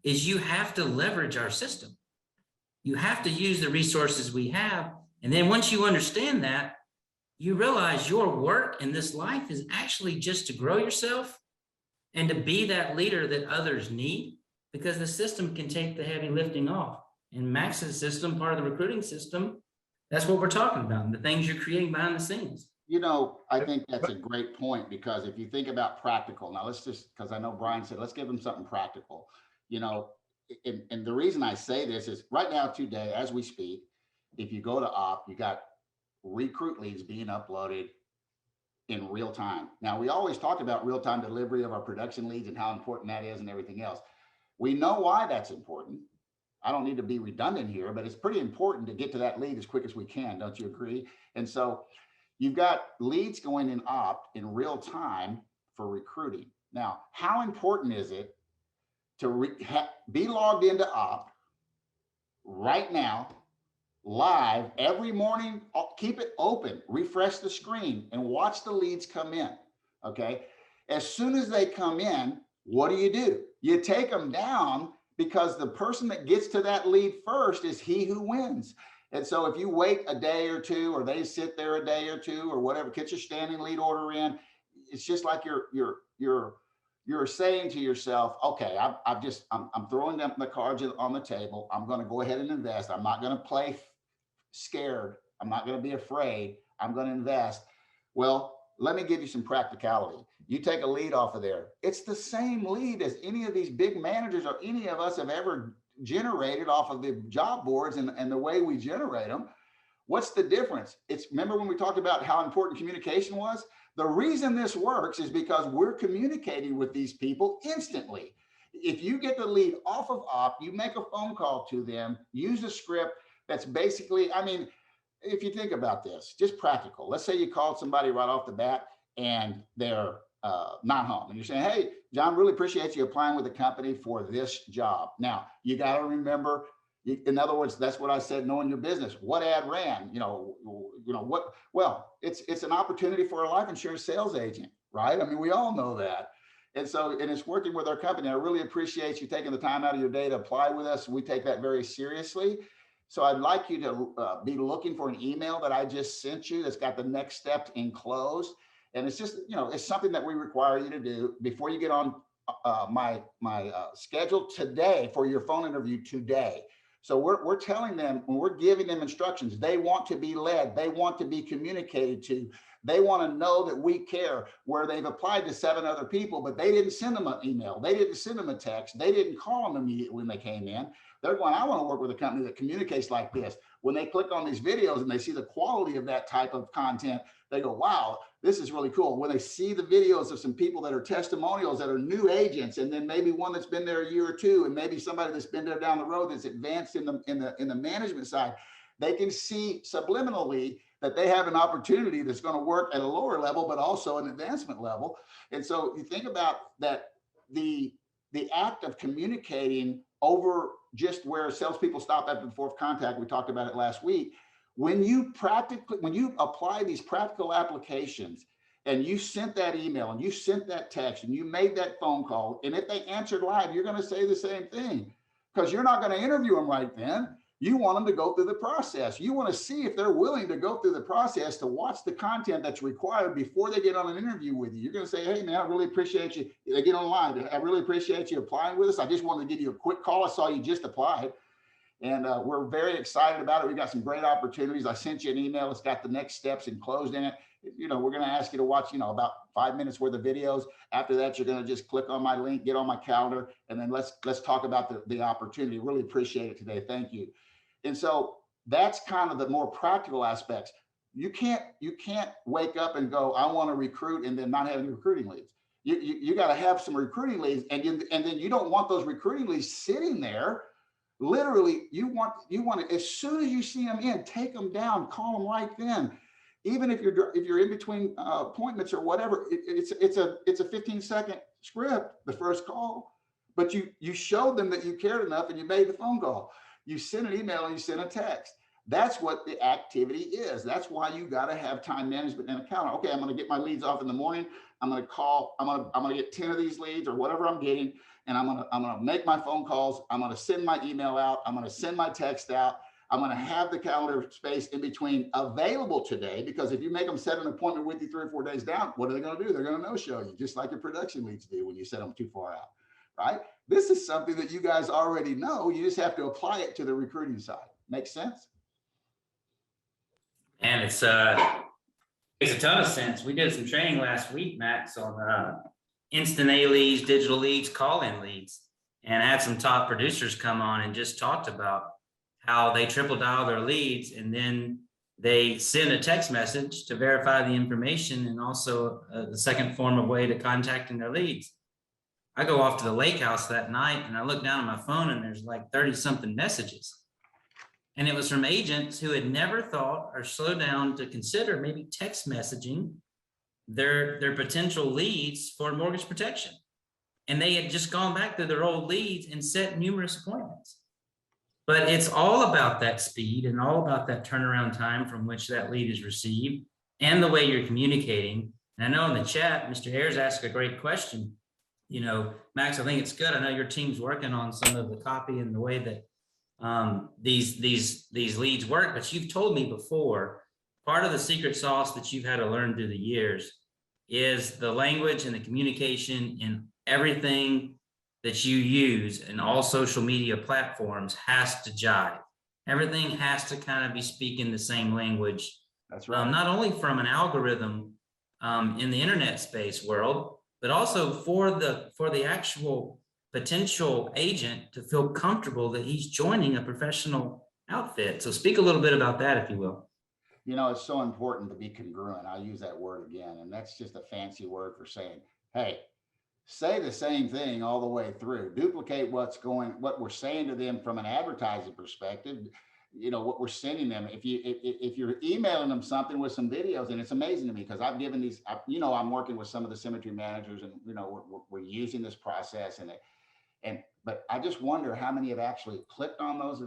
is you have to leverage our system. You have to use the resources we have. And then once you understand that, you realize your work in this life is actually just to grow yourself and to be that leader that others need, because the system can take the heavy lifting off. And Max's system, part of the recruiting system, that's what we're talking about, the things you're creating behind the scenes.
I think that's a great point, because if you think about practical, now let's just, because I know Brian said, let's give them something practical, and the reason I say this is right now today, as we speak, if you go to op, you got recruit leads being uploaded in real time. Now, we always talk about real-time delivery of our production leads and how important that is and everything else. We know why that's important. I don't need to be redundant here, but it's pretty important to get to that lead as quick as we can. Don't you agree? And so you've got leads going in opt in real time for recruiting. Now, how important is it to be logged into opt right now, live every morning? Keep it open, refresh the screen and watch the leads come in. Okay. As soon as they come in, what do? You take them down, because the person that gets to that lead first is he who wins. And so if you wait a day or two, or they sit there a day or two, or whatever, get your standing lead order in, it's just like you're saying to yourself, okay, I'm throwing them the cards on the table. I'm going to go ahead and invest. I'm not going to play scared. I'm not going to be afraid. I'm going to invest. Well, let me give you some practicality. You take a lead off of there. It's the same lead as any of these big managers or any of us have ever generated off of the job boards and the way we generate them. What's the difference? Remember when we talked about how important communication was? The reason this works is because we're communicating with these people instantly. If you get the lead off of op, you make a phone call to them, use a script that's basically, I mean, if you think about this, just practical. Let's say you called somebody right off the bat and they're not home, and you're saying, hey, John, really appreciate you applying with the company for this job. Now, you got to remember, in other words, that's what I said, knowing your business. What ad ran? What? Well, it's an opportunity for a life insurance sales agent, right? I mean, we all know that. And it's working with our company. I really appreciate you taking the time out of your day to apply with us. We take that very seriously. So I'd like you to be looking for an email that I just sent you that's got the next steps enclosed. And it's just, it's something that we require you to do before you get on my schedule today for your phone interview today. So we're telling them, when we're giving them instructions, they want to be led, they want to be communicated to, they want to know that we care, where they've applied to 7 other people, but they didn't send them an email, they didn't send them a text, they didn't call them immediately when they came in. They're going, I want to work with a company that communicates like this. When they click on these videos and they see the quality of that type of content, they go, wow, this is really cool. When they see the videos of some people that are testimonials that are new agents, and then maybe one that's been there a year or two, and maybe somebody that's been there down the road that's advanced in the management side, they can see subliminally that they have an opportunity that's going to work at a lower level, but also an advancement level. And so you think about that, the act of communicating over just where salespeople stop after the 4th contact, we talked about it last week. When you apply these practical applications, and you sent that email and you sent that text and you made that phone call, and if they answered live, you're going to say the same thing, because you're not going to interview them right then. You want them to go through the process. You want to see if they're willing to go through the process to watch the content that's required before they get on an interview with you. You're going to say, hey, man, I really appreciate you. They get online. I really appreciate you applying with us. I just wanted to give you a quick call. I saw you just applied. And we're very excited about it. We've got some great opportunities. I sent you an email. It's got the next steps enclosed in it. We're going to ask you to watch, about 5 minutes worth of videos. After that, you're going to just click on my link, get on my calendar, and then let's talk about the opportunity. Really appreciate it today. Thank you. And so that's kind of the more practical aspects. You can't wake up and go, I want to recruit, and then not have any recruiting leads. You got to have some recruiting leads, and then you don't want those recruiting leads sitting there. Literally, you want to, as soon as you see them in, take them down, call them right then. Even if you're in between appointments or whatever, it's a 15-second script, the first call, but you showed them that you cared enough and you made the phone call. You send an email and you send a text. That's what the activity is. That's why you got to have time management and a calendar. Okay, I'm going to get my leads off in the morning. I'm going to call. I'm going to get 10 of these leads or whatever I'm getting, and I'm going to make my phone calls. I'm going to send my email out. I'm going to send my text out. I'm going to have the calendar space in between available today, because if you make them set an appointment with you 3 or 4 days down, what are they going to do? They're going to no-show you, just like your production leads do when you set them too far out, right? This is something that you guys already know. You just have to apply it to the recruiting side. Make sense?
And it's makes a ton of sense. We did some training last week, Max, on instant A leads, digital leads, call-in leads, and had some top producers come on and just talked about how they triple dial their leads, and then they send a text message to verify the information, and also the second form of way to contacting their leads. I go off to the lake house that night and I look down at my phone and there's like 30 something messages. And it was from agents who had never thought or slowed down to consider maybe text messaging their potential leads for mortgage protection. And they had just gone back to their old leads and set numerous appointments. But it's all about that speed and all about that turnaround time from which that lead is received and the way you're communicating. And I know in the chat, Mr. Ayers asked a great question. Max, I think it's good. I know your team's working on some of the copy and the way that these leads work. But you've told me before, part of the secret sauce that you've had to learn through the years is the language and the communication in everything that you use and all social media platforms has to jive. Everything has to kind of be speaking the same language.
That's right.
Not only from an algorithm in the internet space world, but also for the actual potential agent to feel comfortable that he's joining a professional outfit. So speak a little bit about that, if you will.
You know, it's so important to be congruent. I'll use that word again. And that's just a fancy word for saying, hey, say the same thing all the way through. Duplicate what we're saying to them from an advertising perspective. You know, what we're sending them. If you're emailing them something with some videos, and it's amazing to me because I've given these, you know, I'm working with some of the Symmetry managers, and you know, we're using this process, but I just wonder how many have actually clicked on those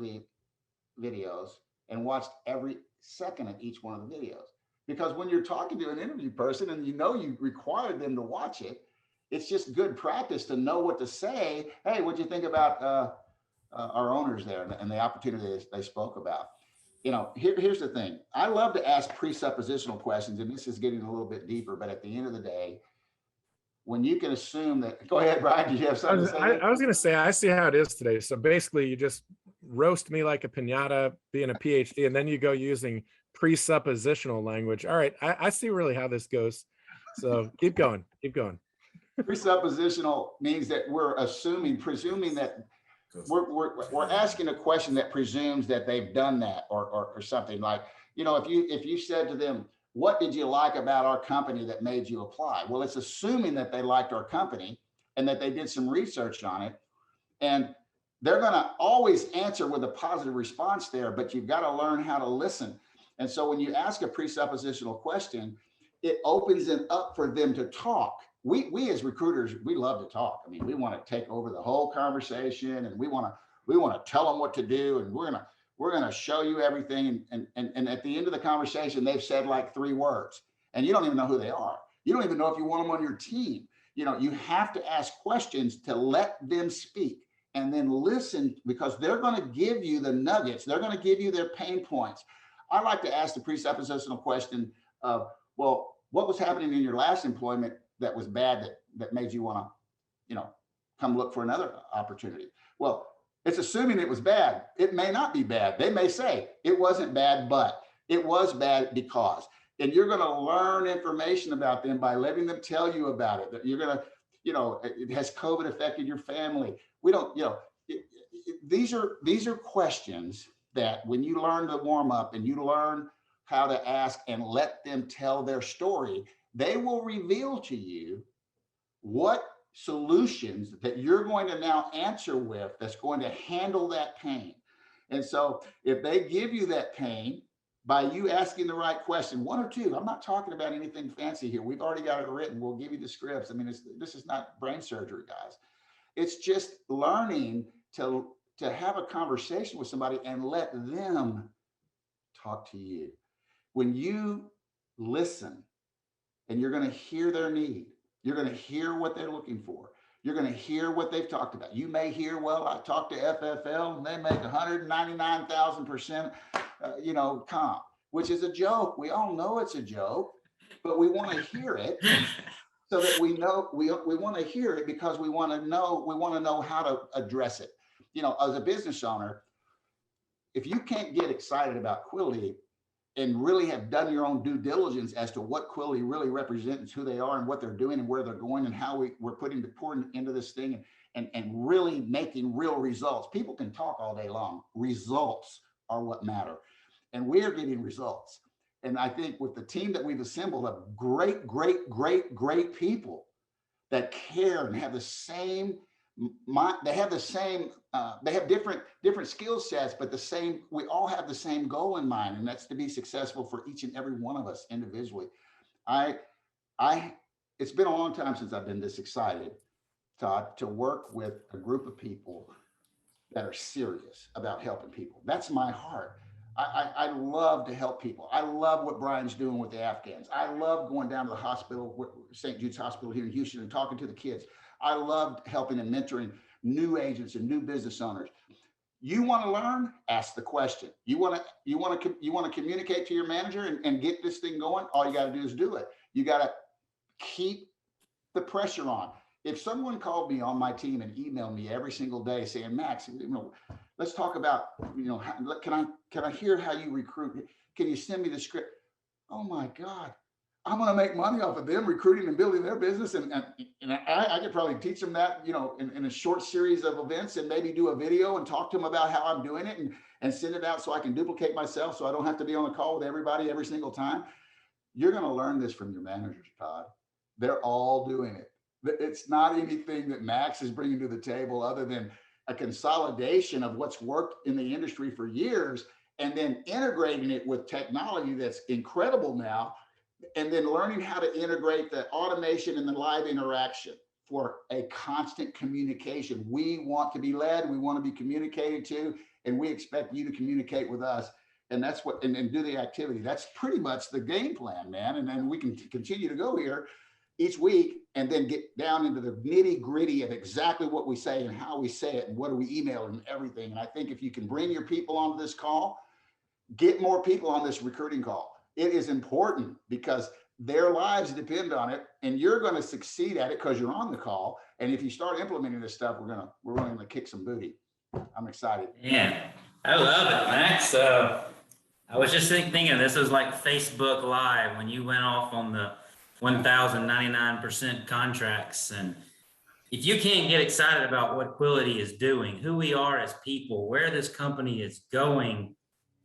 videos and watched every second of each one of the videos. Because when you're talking to an interview person and you know you required them to watch it, it's just good practice to know what to say. Hey, what'd you think about our owners there and the opportunity they spoke about? You know, here's the thing. I love to ask presuppositional questions, and this is getting a little bit deeper, but at the end of the day, when you can assume that, go ahead, Brian, did you have something to say?
I was going to say, I see how it is today. So basically you just roast me like a piñata, being a PhD, and then you go using presuppositional language. All right. I see really how this goes. So keep going.
Presuppositional means that we're presuming that we're asking a question that presumes that they've done that or something. Like, you know, if you said to them, what did you like about our company that made you apply? Well, it's assuming that they liked our company and that they did some research on it. And they're going to always answer with a positive response there, but you've got to learn how to listen. And so when you ask a presuppositional question, it opens it up for them to talk. We as recruiters, we love to talk. I mean, we want to take over the whole conversation, and we want to tell them what to do, and we're going to show you everything. And at the end of the conversation, they've said like 3 words, and you don't even know who they are. You don't even know if you want them on your team. You know, you have to ask questions to let them speak and then listen, because they're going to give you the nuggets. They're going to give you their pain points. I like to ask the presuppositional question of, well, what was happening in your last employment that was bad that made you want to, you know, come look for another opportunity? Well, it's assuming it was bad. It may not be bad. They may say it wasn't bad, but it was bad because. And you're going to learn information about them by letting them tell you about it. That you're going to, you know, has COVID affected your family? We don't, you know, these are questions that when you learn to warm up and you learn how to ask and let them tell their story, they will reveal to you what solutions that you're going to now answer with that's going to handle that pain. And so if they give you that pain by you asking the right question, 1 or 2, I'm not talking about anything fancy here. We've already got it written. We'll give you the scripts. I mean, this is not brain surgery, guys. It's just learning to have a conversation with somebody and let them talk to you. When you listen and you're going to hear their need, you're going to hear what they're looking for. You're going to hear what they've talked about. You may hear, well, I talked to FFL and they make 199,000%, you know, comp, which is a joke. We all know it's a joke, but we want to hear it so that we know we want to hear it because we want to know how to address it. You know, as a business owner, if you can't get excited about Quilty and really have done your own due diligence as to what Quilty really represents, who they are and what they're doing and where they're going and how we're pouring into this thing and really making real results. People can talk all day long. Results are what matter. And we are getting results. And I think with the team that we've assembled of great people that care and have the same they have different skill sets, but we all have the same goal in mind, and that's to be successful for each and every one of us individually. It's been a long time since I've been this excited, Todd, to work with a group of people that are serious about helping people. That's my heart. I love to help people. I love what Brian's doing with the Afghans. I love going down to the hospital, St. Jude's Hospital here in Houston, and talking to the kids. I loved helping and mentoring new agents and new business owners. You want to learn? Ask the question. You want to communicate to your manager and get this thing going? All you got to do is do it. You got to keep the pressure on. If someone called me on my team and emailed me every single day saying, Max, let's talk about, can I hear how you recruit? Can you send me the script? Oh my God, I'm going to make money off of them recruiting and building their business. And I could probably teach them that, in a short series of events, and maybe do a video and talk to them about how I'm doing it and send it out so I can duplicate myself, so I don't have to be on a call with everybody every single time. You're going to learn this from your managers, Todd. They're all doing it. It's not anything that Max is bringing to the table other than a consolidation of what's worked in the industry for years, and then integrating it with technology that's incredible now, and then learning how to integrate the automation and the live interaction for a constant communication. We want to be led, we want to be communicated to, and we expect you to communicate with us. And that's what, and do the activity. That's pretty much the game plan, man. And then we can continue to go here each week and then get down into the nitty gritty of exactly what we say and how we say it and what do we email and everything. And I think if you can bring your people onto this call, get more people on this recruiting call. It is important because their lives depend on it, and you're going to succeed at it because you're on the call. And if you start implementing this stuff, we're really going to kick some booty. I'm excited.
Yeah, I love it, Max. I was just thinking this was like Facebook Live when you went off on the 1,099% contracts. And if you can't get excited about what Quility is doing, who we are as people, where this company is going,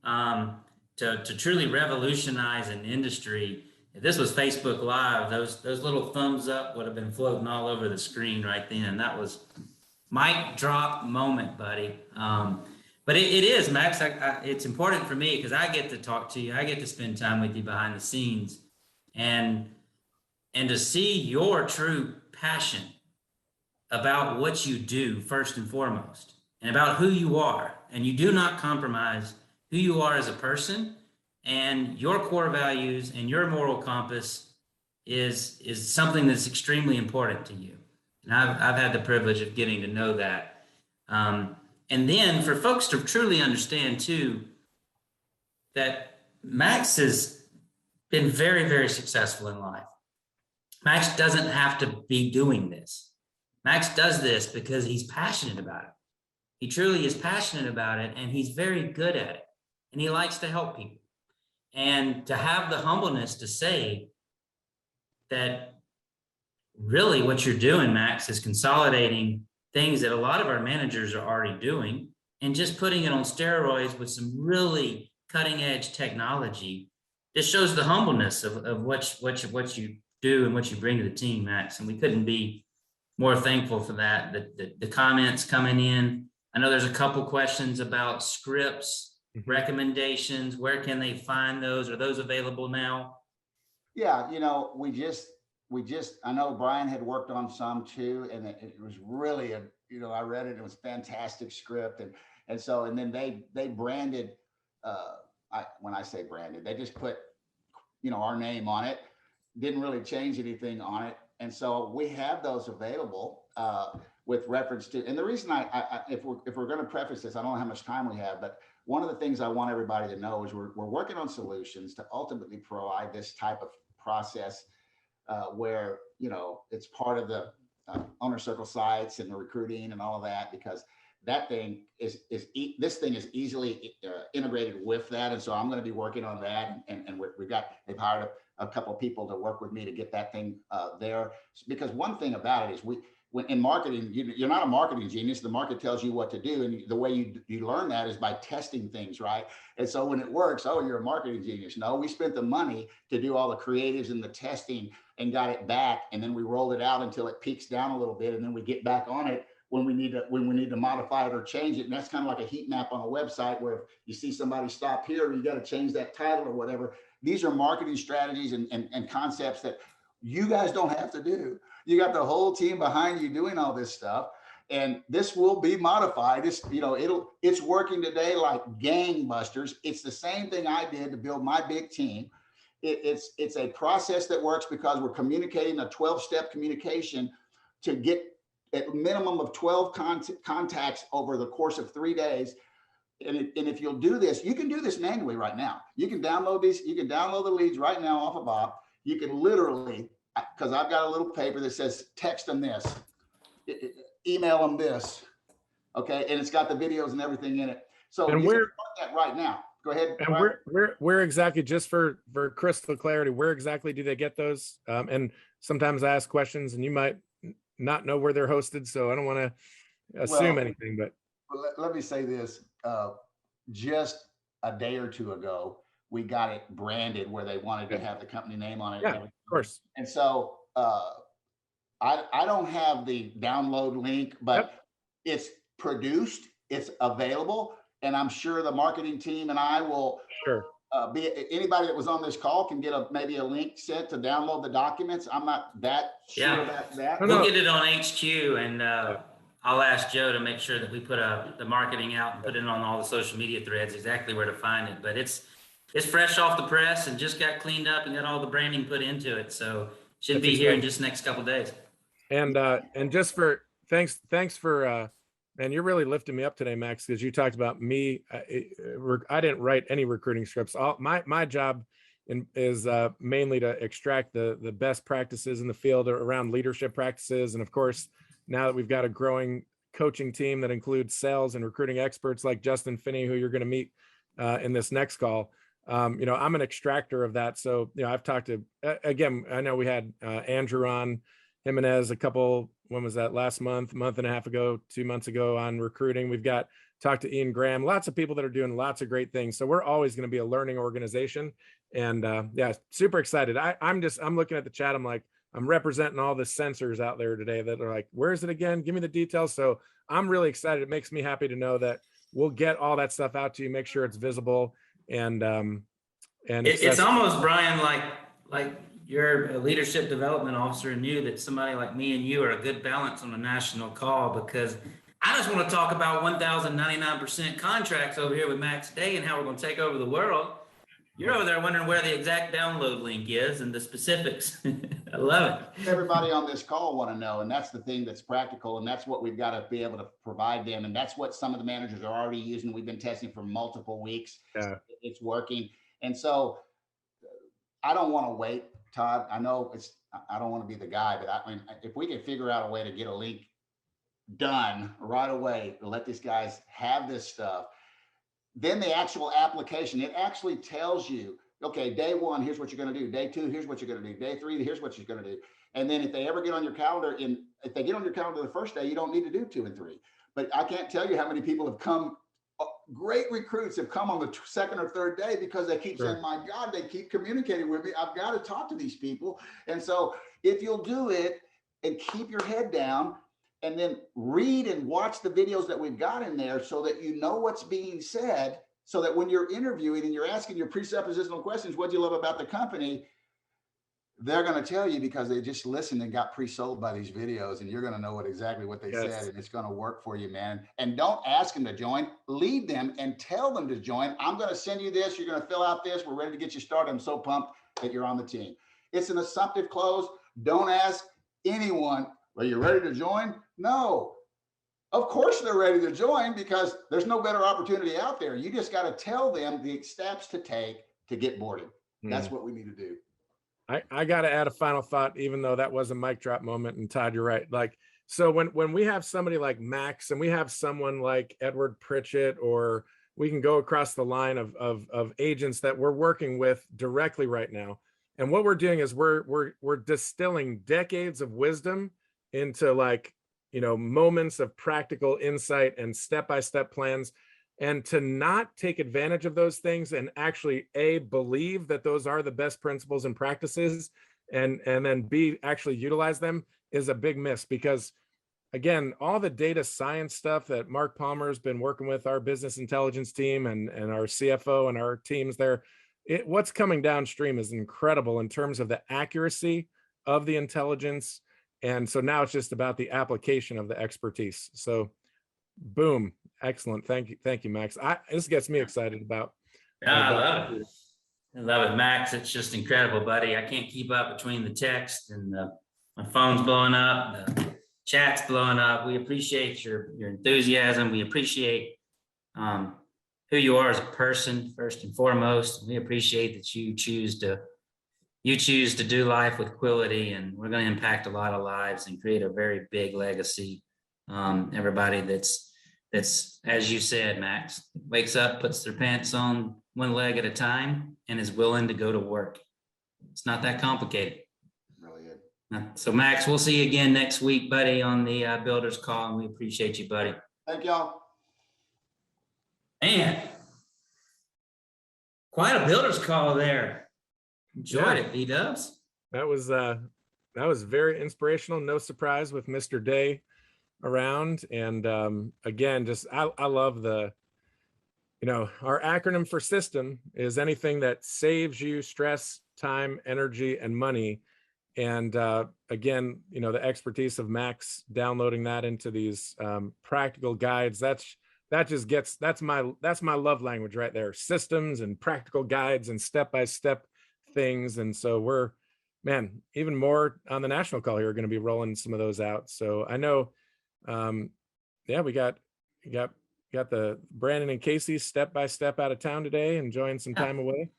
to truly revolutionize an industry, if this was Facebook Live, those little thumbs up would have been floating all over the screen right then. That was mic drop moment, buddy. But it is, Max. It's important for me because I get to talk to you. I get to spend time with you behind the scenes, and to see your true passion about what you do first and foremost, and about who you are. And you do not compromise who you are as a person, and your core values and your moral compass is something that's extremely important to you. And I've had the privilege of getting to know that. And then for folks to truly understand too, that Max has been very, very successful in life. Max doesn't have to be doing this. Max does this because he's passionate about it. He truly is passionate about it, and he's very good at it. And he likes to help people. And to have the humbleness to say that really what you're doing, Max, is consolidating things that a lot of our managers are already doing and just putting it on steroids with some really cutting edge technology. This shows the humbleness of what you do and what you bring to the team, Max. And we couldn't be more thankful for that. The comments coming in. I know there's a couple questions about scripts, recommendations. Where can they find those? Are those available now?
Yeah, we just, I know Brian had worked on some too, and it was really I read it, it was a fantastic script. And then they branded, when I say branded, they just put, our name on it, didn't really change anything on it. And so we have those available with reference to, and the reason if we're going to preface this, I don't know how much time we have, but one of the things I want everybody to know is we're working on solutions to ultimately provide this type of process where, it's part of the owner circle sites and the recruiting and all of that, because that thing this thing is easily integrated with that. And so I'm going to be working on that. And they've hired a couple of people to work with me to get that thing there. Because one thing about it is when in marketing, you're not a marketing genius. The market tells you what to do. And the way you learn that is by testing things, right? And so when it works, oh, you're a marketing genius. No, we spent the money to do all the creatives and the testing and got it back. And then we rolled it out until it peaks down a little bit. And then we get back on it when we need to modify it or change it. And that's kind of like a heat map on a website where if you see somebody stop here, you got to change that title or whatever. These are marketing strategies and concepts that you guys don't have to do. You got the whole team behind you doing all this stuff, and this will be modified. It's working today like gangbusters. It's the same thing I did to build my big team. It's a process that works because we're communicating a 12-step communication to get a minimum of 12 contacts over the course of 3 days and if you'll do this, you can do this manually right now. You can download these, you can download the leads right now off of Op. You can literally, because I've got a little paper that says text them this, email them this, okay, and it's got the videos and everything in it. So
And
you
where-
can start that right now. Go ahead.
And where exactly, just for crystal clarity, where exactly do they get those? And sometimes I ask questions and you might not know where they're hosted, so I don't want to assume anything, but.
Let me say this, just a day or two ago, we got it branded where they wanted to have the company name on it.
Yeah, of course.
And so I don't have the download link, but it's produced, it's available, and I'm sure the marketing team and I will anybody that was on this call can get maybe a link sent to download the documents. I'm not that sure about that.
We'll get it on HQ, and I'll ask Joe to make sure that we put the marketing out and put it on all the social media threads, exactly where to find it. But it's fresh off the press and just got cleaned up and got all the branding put into it. So should be here in just the next couple of days.
And just for thanks for man, you're really lifting me up today, Max, because you talked about me. I didn't write any recruiting scripts. My job is mainly to extract the best practices in the field around leadership practices. And of course, now that we've got a growing coaching team that includes sales and recruiting experts like Justin Finney, who you're going to meet in this next call, I'm an extractor of that. So, I've talked to, again, I know we had Andrew on, Jimenez when was that, last month and a half ago, 2 months ago, on recruiting. We've talked to Ian Graham, lots of people that are doing lots of great things. So we're always going to be a learning organization. And super excited. I'm looking at the chat. I'm like, I'm representing all the sensors out there today that are like, where is it again? Give me the details. So I'm really excited. It makes me happy to know that we'll get all that stuff out to you, make sure it's visible. And
it's almost, Brian, like you're a leadership development officer and knew that somebody like me and you are a good balance on a national call, because I just want to talk about 1,099% contracts over here with Max Day and how we're going to take over the world. You're over there wondering where the exact download link is and the specifics. I love it.
Everybody on this call want to know, and that's the thing that's practical, and that's what we've got to be able to provide them, and that's what some of the managers are already using. We've been testing for multiple weeks.
Yeah.
It's working. And so I don't want to wait, Todd. I know I don't want to be the guy, but I mean, if we can figure out a way to get a link done right away to let these guys have this stuff, then the actual application, it actually tells you, okay, day one, here's what you're going to do. Day two, here's what you're going to do. Day three, here's what you're going to do. And then if they ever get on your calendar, if they get on your calendar the first day, you don't need to do 2 and 3. But I can't tell you how many people have come, great recruits have come on the second or third day because they keep saying, my God, they keep communicating with me. I've got to talk to these people. And so if you'll do it and keep your head down, and then read and watch the videos that we've got in there so that you know what's being said, so that when you're interviewing and you're asking your presuppositional questions, what do you love about the company? They're going to tell you because they just listened and got pre-sold by these videos, and you're going to know exactly what they said, and it's going to work for you, man. And don't ask them to join, lead them and tell them to join. I'm going to send you this. You're going to fill out this. We're ready to get you started. I'm so pumped that you're on the team. It's an assumptive close. Don't ask anyone, are you ready to join? No, of course they're ready to join because there's no better opportunity out there. You just got to tell them the steps to take to get boarded. That's what we need to do.
I got to add a final thought, even though that was a mic drop moment. And Todd, you're right. Like, so when we have somebody like Max and we have someone like Edward Pritchett, or we can go across the line of agents that we're working with directly right now. And what we're doing is we're distilling decades of wisdom into moments of practical insight and step-by-step plans, and to not take advantage of those things and actually believe that those are the best principles and practices, and then actually utilize them is a big miss. Because again, all the data science stuff that Mark Palmer has been working with our business intelligence team and our CFO and our teams there, what's coming downstream is incredible in terms of the accuracy of the intelligence. And so now it's just about the application of the expertise. So boom, excellent. Thank you, Max. This gets me excited about.
I love it. I love it, Max. It's just incredible, buddy. I can't keep up between the text and my phone's blowing up, the chat's blowing up. We appreciate your enthusiasm. We appreciate who you are as a person, first and foremost. We appreciate that you choose to do life with Quility, and we're going to impact a lot of lives and create a very big legacy. Everybody that's, as you said, Max, wakes up, puts their pants on one leg at a time, and is willing to go to work. It's not that complicated.
Really good.
So Max, we'll see you again next week, buddy, on the Builders Call, and we appreciate you, buddy.
Thank y'all.
Man, quite a Builders Call there. Enjoyed it, B-dubs.
That was very inspirational. No surprise with Mr. Day around. And again, just I love the, our acronym for system is anything that saves you stress, time, energy, and money. And again, the expertise of Max downloading that into these practical guides, that's my love language right there. Systems and practical guides and step-by-step things. And so we're, man, even more on the national call here, we're going to be rolling some of those out. So I know, we got the Brandon and Casey step-by-step out of town today, enjoying some time away.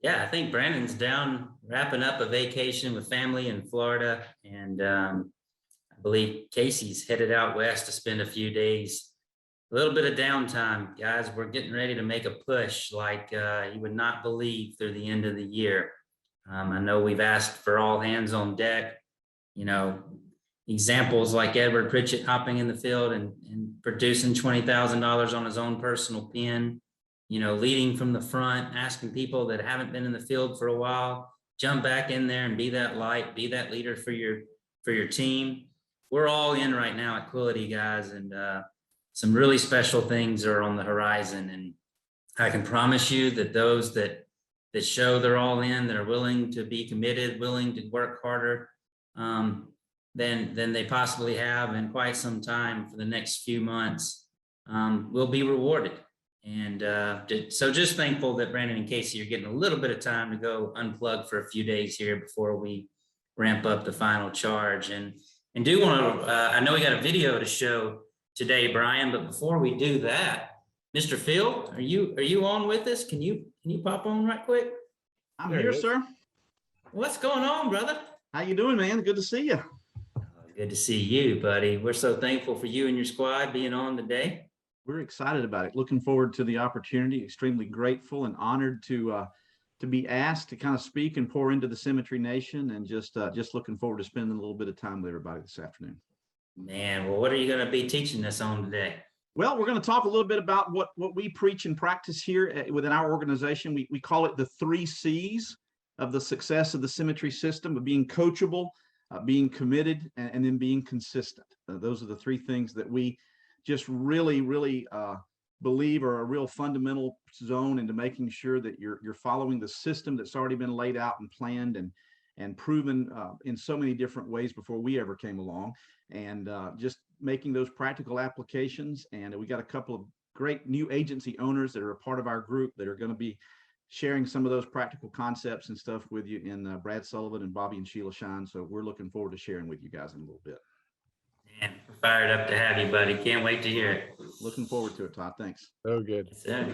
Yeah, I think Brandon's down wrapping up a vacation with family in Florida. And I believe Casey's headed out west to spend a few days. A little bit of downtime, guys. We're getting ready to make a push like you would not believe through the end of the year. I know we've asked for all hands on deck. Examples like Edward Pritchett hopping in the field and producing $20,000 on his own personal pen. Leading from the front, asking people that haven't been in the field for a while, jump back in there and be that light, be that leader for your team. We're all in right now at Quility, guys, and some really special things are on the horizon. And I can promise you that those that show they're all in, that are willing to be committed, willing to work harder than they possibly have in quite some time for the next few months, will be rewarded. And so just thankful that Brandon and Casey are getting a little bit of time to go unplug for a few days here before we ramp up the final charge. And do want to, I know we got a video to show today, Brian, but before we do that, Mr. Phil, are you on with us? Can you pop on right quick?
I'm here, sir.
What's going on, brother?
How you doing, man? Good to see you.
Good to see you, buddy. We're so thankful for you and your squad being on today.
We're excited about it. Looking forward to the opportunity. Extremely grateful and honored to be asked to kind of speak and pour into the Symmetry Nation, and just looking forward to spending a little bit of time with everybody this afternoon.
Man, well, what are you going to be teaching us on today?
Well, we're going to talk a little bit about what we preach and practice here within our organization. We call it the 3 C's of the success of the Symmetry system: of being coachable, being committed, and then being consistent. Those are the 3 things that we just really believe are a real fundamental zone into making sure that you're following the system that's already been laid out and planned and proven in so many different ways before we ever came along, and just making those practical applications. And we got a couple of great new agency owners that are a part of our group that are going to be sharing some of those practical concepts and stuff with you in Brad Sullivan and Bobby and Sheila Shine. So we're looking forward to sharing with you guys in a little bit.
Man, we're fired up to have you, buddy. Can't wait to hear it.
Looking forward to it, Todd. Thanks.
So good.
So,